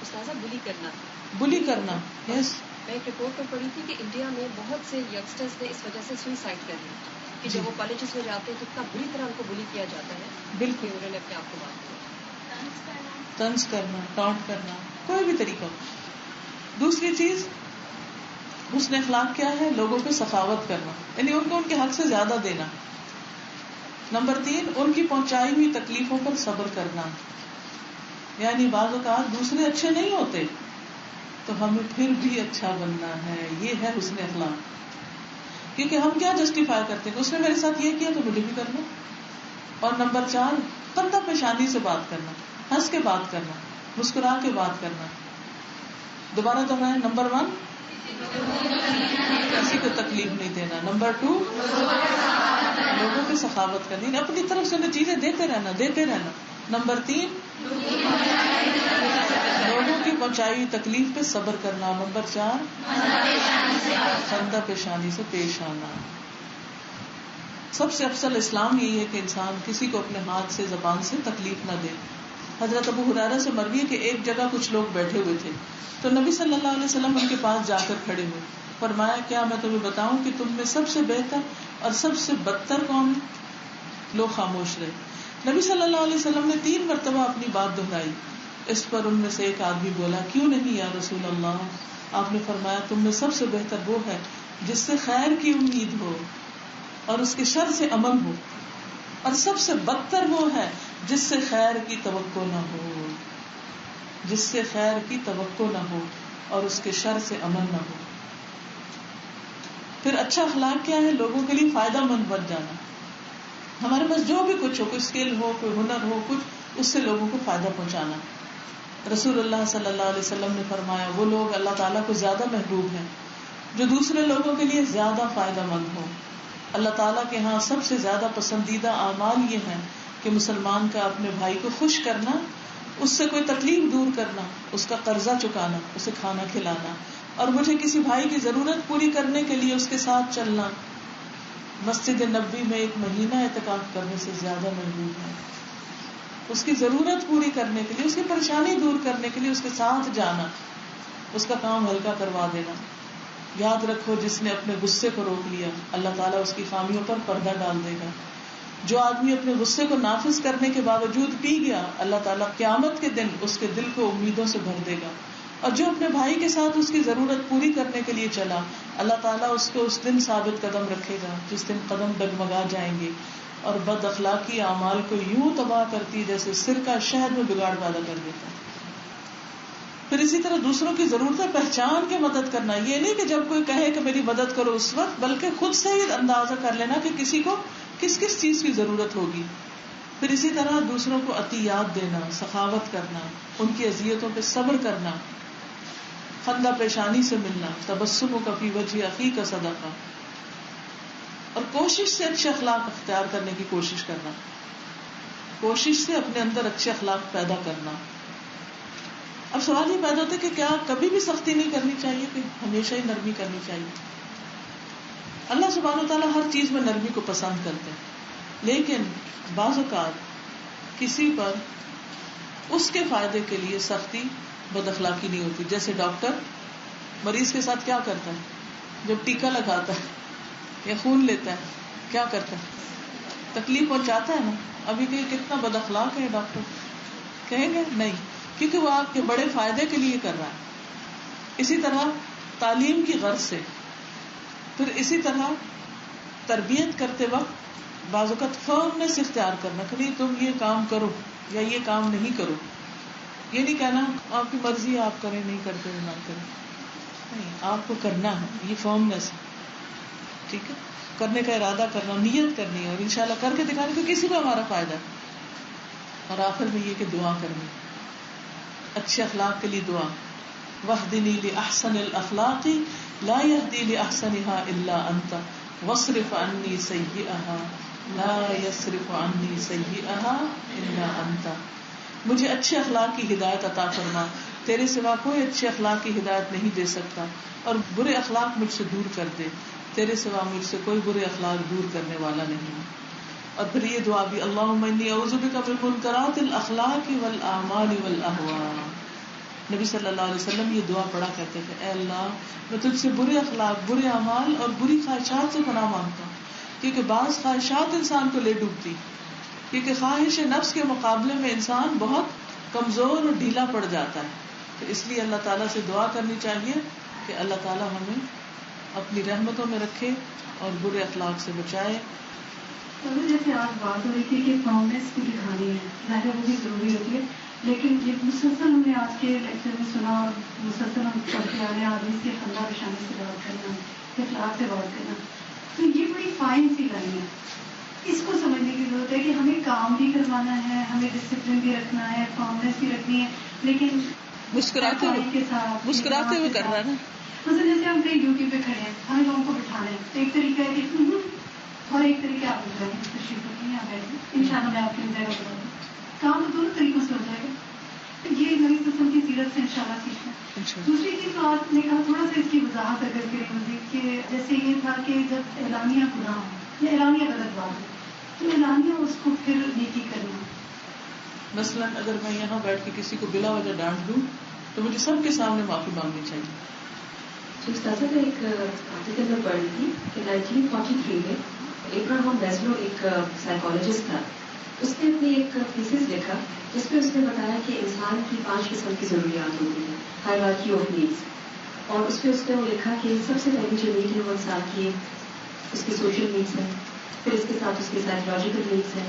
استاذہ بلی کرنا. یس میں ایک رپورٹ پر پڑھی تھی کہ انڈیا میں بہت سے ینگسٹرز نے اس وجہ سے سوئسائڈ کر لی کہ جب وہ کالجز میں جاتے ہیں تو اتنا بری طرح ان کو بلی کیا جاتا ہے. بالکل انہوں نے اپنے آپ کو بات کیا. طنز کرنا، ٹانٹ کرنا، کوئی بھی طریقہ. دوسری چیز حسن اخلاق کیا ہے؟ لوگوں پہ سخاوت کرنا، یعنی ان کو ان کے حق سے زیادہ دینا. نمبر 3 ان کی پہنچائی ہوئی تکلیفوں پر صبر کرنا. یعنی بعض اوقات دوسرے اچھے نہیں ہوتے تو ہمیں پھر بھی اچھا بننا ہے. یہ ہے حسن اخلاق. کیونکہ ہم کیا جسٹیفائی کرتے ہیں کہ اس نے میرے ساتھ یہ کیا تو مجھے بھی کرنا. اور نمبر 4 خندہ پیشانی سے بات کرنا, ہنس کے بات کرنا, مسکرا کے بات کرنا. دوبارہ دوہرائیں. نمبر 1 کسی کو تکلیف نہیں دینا. نمبر 2 لوگوں کی سخاوت کرنی, اپنی طرف سے چیزیں دیتے رہنا. نمبر 3 لوگوں کی پہنچائی تکلیف پہ صبر کرنا. نمبر 4 خندہ پیشانی سے پیش آنا. سب سے افضل اسلام یہی ہے کہ انسان کسی کو اپنے ہاتھ سے زبان سے تکلیف نہ دے. حضرت ابو ہریرہ سے مروی ہے کہ ایک جگہ کچھ لوگ بیٹھے ہوئے تھے تو نبی صلی اللہ علیہ وسلم ان کے پاس جا کر کھڑے ہوئے. فرمایا کیا میں تمہیں بتاؤں کہ تم میں سب سے بہتر اور سب سے بدتر کون ہے؟ لوگ خاموش رہے. نبی صلی اللہ علیہ وسلم نے 3 مرتبہ اپنی بات دہرائی. اس پر ان میں سے ایک آدمی بولا کیوں نہیں یا رسول اللہ. آپ نے فرمایا تم میں سب سے بہتر وہ ہے جس سے خیر کی امید ہو اور اس کے شر سے امن ہو, اور سب سے بدتر وہ ہے جس سے خیر کی توقع نہ ہو, جس سے خیر کی توقع نہ ہو اور اس کے شر سے امن نہ ہو. پھر اچھا اخلاق کیا ہے؟ لوگوں کے لیے فائدہ مند بن جانا. ہمارے پاس جو بھی کچھ ہو, کوئی اسکل ہو, کوئی ہنر ہو, کچھ, اس سے لوگوں کو فائدہ پہنچانا. رسول اللہ صلی اللہ علیہ وسلم نے فرمایا وہ لوگ اللہ تعالیٰ کو زیادہ محبوب ہیں جو دوسرے لوگوں کے لیے زیادہ فائدہ مند ہوں. اللہ تعالیٰ کے ہاں سب سے زیادہ پسندیدہ اعمال یہ ہیں کہ مسلمان کا اپنے بھائی کو خوش کرنا, اس سے کوئی تکلیف دور کرنا, اس کا قرضہ چکانا, اسے کھانا کھلانا, اور مجھے کسی بھائی کی ضرورت پوری کرنے کے لیے اس کے ساتھ چلنا مسجد نبوی میں 1 مہینہ اعتکاف کرنے سے زیادہ محبوب ہے. اس کی ضرورت پوری کرنے کے لیے, اس کی پریشانی دور کرنے کے لیے اس کے ساتھ جانا, اس کا کام ہلکا کروا دینا. یاد رکھو جس نے اپنے غصے کو روک لیا اللہ تعالیٰ اس کی خامیوں پر پردہ ڈال دے گا. جو آدمی اپنے غصے کو نافذ کرنے کے باوجود پی گیا اللہ تعالیٰ قیامت کے دن اس کے دل کو امیدوں سے بھر دے گا. اور جو اپنے بھائی کے ساتھ اس کی ضرورت پوری کرنے کے لیے چلا اللہ تعالیٰ اس کو اس دن ثابت قدم رکھے گا جس دن قدم ڈگمگا جائیں گے اور بد اخلاقی اعمال کو یوں تباہ کرتی جیسے سرکہ شہد میں بگاڑ پیدا کر دیتا. پھر اسی طرح دوسروں کی ضرورتیں پہچان کے مدد کرنا. یہ نہیں کہ جب کوئی کہے کہ میری مدد کرو اس وقت, بلکہ خود سے ہی اندازہ کر لینا کہ کسی کو کس کس چیز کی ضرورت ہوگی. پھر اسی طرح دوسروں کو عطیات دینا, سخاوت کرنا, ان کی اذیتوں پہ صبر کرنا, خندہ پیشانی سے ملنا, تبسم کا فی وجہ اخی کا صدقہ, اور کوشش سے اچھے اخلاق اختیار کرنے کی کوشش کرنا, کوشش سے اپنے اندر اچھے اخلاق پیدا کرنا. اب سوال یہ پیدا ہوتا ہے کہ کیا کبھی بھی سختی نہیں کرنی چاہیے کہ ہمیشہ ہی نرمی کرنی چاہیے؟ اللہ سبحانہ و تعالیٰ ہر چیز میں نرمی کو پسند کرتے ہیں, لیکن بعض اوقات کسی پر اس کے فائدے کے لیے سختی بد اخلاقی نہیں ہوتی. جیسے ڈاکٹر مریض کے ساتھ کیا کرتا ہے جب ٹیکا لگاتا ہے یا خون لیتا ہے, کیا کرتا ہے؟ تکلیف پہنچاتا ہے نا. ابھی کہ کتنا بد اخلاق ہے ڈاکٹر, کہیں گے نہیں, کیونکہ وہ آپ کے بڑے فائدے کے لیے کر رہا ہے. اسی طرح تعلیم کی غرض سے. پھر اسی طرح تربیت کرتے وقت بعض اوقات فرمنس اختیار کرنا کہ نہیں تم یہ کام کرو یا یہ کام نہیں کرو. یہ نہیں کہنا آپ کی مرضی آپ کریں, نہیں کرتے نہ کریں, نہیں, آپ کو کرنا ہے. یہ فرمنس ہے, ٹھیک ہے, کرنے کا ارادہ کرنا, نیت کرنی ہے اور انشاءاللہ کر کے دکھانے کو کسی کو ہمارا فائدہ ہے. اور آخر میں یہ کہ دعا کرنی, اچھے اخلاق کے لیے دعا. وَاهْدِنِي لِأَحْسَنِ الْأَخْلَاقِ لَا يَهْدِي لِأَحْسَنِهَا إِلَّا أَنْتَ وَاصْرِفْ عَنِّي سَيِّئَهَا لَا يَصْرِفُ عَنِّي سَيِّئَهَا إِلَّا أَنْتَ. مجھے اچھے اخلاق کی ہدایت عطا فرما, تیرے سوا کوئی اچھے اخلاق کی ہدایت نہیں دے سکتا, اور برے اخلاق مجھ سے دور کر دے, تیرے سوا مجھ سے کوئی برے اخلاق دور کرنے والا نہیں. اور پھر یہ دعا بھی اللہم انی اعوذ بک من منکرات الاخلاق والاعمال والاہواء. نبی صلی اللہ علیہ وسلم یہ دعا پڑھا کرتے تھے, اے اللہ میں تجھ سے برے اخلاق, برے اعمال اور بری خواہشات سے پناہ مانگتا ہوں, کیونکہ بعض خواہشات انسان کو لے ڈوبتی, کیونکہ خواہش نفس کے مقابلے میں انسان بہت کمزور اور ڈھیلا پڑ جاتا ہے. تو اس لیے اللہ تعالیٰ سے دعا کرنی چاہیے کہ اللہ تعالیٰ ہمیں اپنی رحمتوں میں رکھے اور برے اخلاق سے بچائے. جیسے آج بات ہو رہی تھی کہ فارمنس بھی دکھانی ہے, ظاہر وہ بھی ضروری ہوتی ہے, لیکن یہ مسلسل ہم نے آج کے لیکچر میں سنا اور مسلسل ہم پڑھتے آ رہے ہیں آدمی سے خندہ پیشانی سے بات کرنا، اخلاق سے بات کرنا، تو یہ بڑی فائن سی لائن ہے. اس کو سمجھنے کی ضرورت ہے کہ ہمیں کام بھی کروانا ہے، ہمیں ڈسپلن بھی رکھنا ہے، فارمنیس بھی رکھنی ہے، لیکن مسکراتے ہوئے کرنا نا. مثلا جیسے ہم کہیں ڈیوٹی پہ کھڑے ہیں، ہمیں لوگوں کو بٹھانا ہے، تو ایک طریقہ ہے کہ اور ایک طریقہ آپ بتائیں تشریف رکھیں یہاں بیٹھیں، ان شاء اللہ میں آپ کی جگہ بتا دوں. کام تو دونوں طریقوں سے ہو جائے گا. یہ نبی قسم کی سیرت سے انشاءاللہ سیکھنا. دوسری چیز تو آپ نے کہا تھوڑا سا اس کی وضاحت اگر کریں مزید کہ جیسے یہ تھا کہ جب اعلانیہ گناہ ہو یا اعلانیہ غلط بات ہو تو اعلانیہ اس کو پھر نیکی کرنا. مثلا اگر میں یہاں بیٹھ کے کسی کو بلا وجہ ڈانٹ دوں تو مجھے سب کے سامنے معافی مانگنی چاہیے. استاذہ میں ایک آرٹیکل میں پڑھ رہی تھی کہ 1943 میں ابراہم میسلو ایک سائیکالوجسٹ تھا. اس نے اپنی ایک تھیسس لکھا جس میں اس نے بتایا کہ انسان کی 5 قسم کی ضروریات ہوتی ہیں، ہائرارکی آف نیڈس. اور اس پہ اس نے وہ لکھا کہ سب سے پہلی جو نیڈ ہے وہ انسان کی اس کی سوشل نیڈس ہے، پھر اس کے ساتھ اس کی سائیکولوجیکل نیڈس ہے،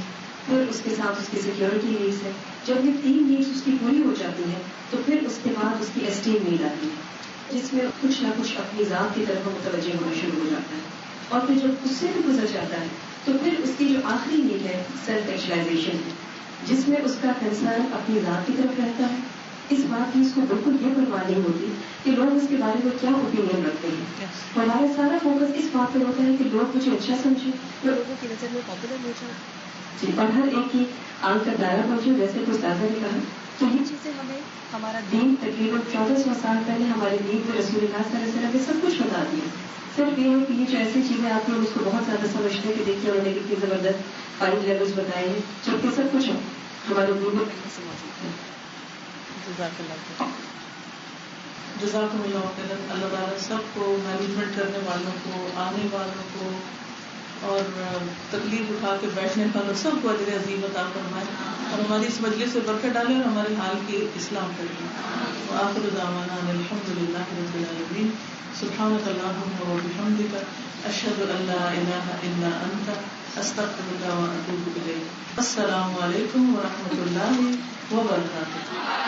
پھر اس کے ساتھ اس کی سیکورٹی نیڈس ہے. جب یہ 3 نیڈس اس کی پوری ہو جاتی ہیں تو پھر اس کے بعد اس کی اسٹیم نیڈ آتی ہے جس میں کچھ نہ کچھ اپنی ذات کی طرف متوجہ ہونا شروع ہو جاتا ہے. اور پھر جب اس سے بھی گزر جاتا ہے تو پھر اس کی جو آخری نیڈ ہے سیلف ایکچولائزیشن ہے جس میں اس کا کنسرن اپنی ذات کی طرف رہتا ہے. اس بات کی اس کو بالکل یہ پرواہ نہیں ہوتی کہ لوگ اس کے بارے میں کیا اوپینین رکھتے ہیں. ہمارا سارا فوکس اس بات پہ ہوتا ہے کہ لوگ مجھے اچھا سمجھیں، لوگوں کی نظر میں پاپولر ہو جائے. جی، اور ہر ایک کی آنکھ کا دائرہ پہنچے. جیسے تو استاذہ نے کہا تو یہ چیزیں ہمیں ہمارا دین تقریباً 1400 سال پہلے ہمارے دین میں رسول اللہ صلی اللہ علیہ وسلم نے سب کچھ بتا دیا. صرف یہ ہے کہ یہ جو ایسی چیزیں آتی ہیں اس کو بہت زیادہ سمجھنے کے دیکھیے انہوں نے کتنی زبردست 5 لیولز بتائے ہیں جبکہ سب کچھ ہمارے دین میں سے موجود ہے. جزاکم اللہ خیر. اللہ تعالیٰ سب کو، مینجمنٹ کرنے والوں کو، آنے والوں کو اور تکلیف اٹھا کے بیٹھنے والوں سب کو اجر عظیم عطا فرمائے اور ہماری اس مجلس سے برکت ڈالے اور ہمارے حال کی اصلاح کرے. وآخر دعوانا الحمد للہ رب العالمین. سبحانک اللہم وبحمدک اشہد ان لا الہ الا انت استغفرک واتوب الیک. السلام علیکم ورحمۃ اللہ وبرکاتہ.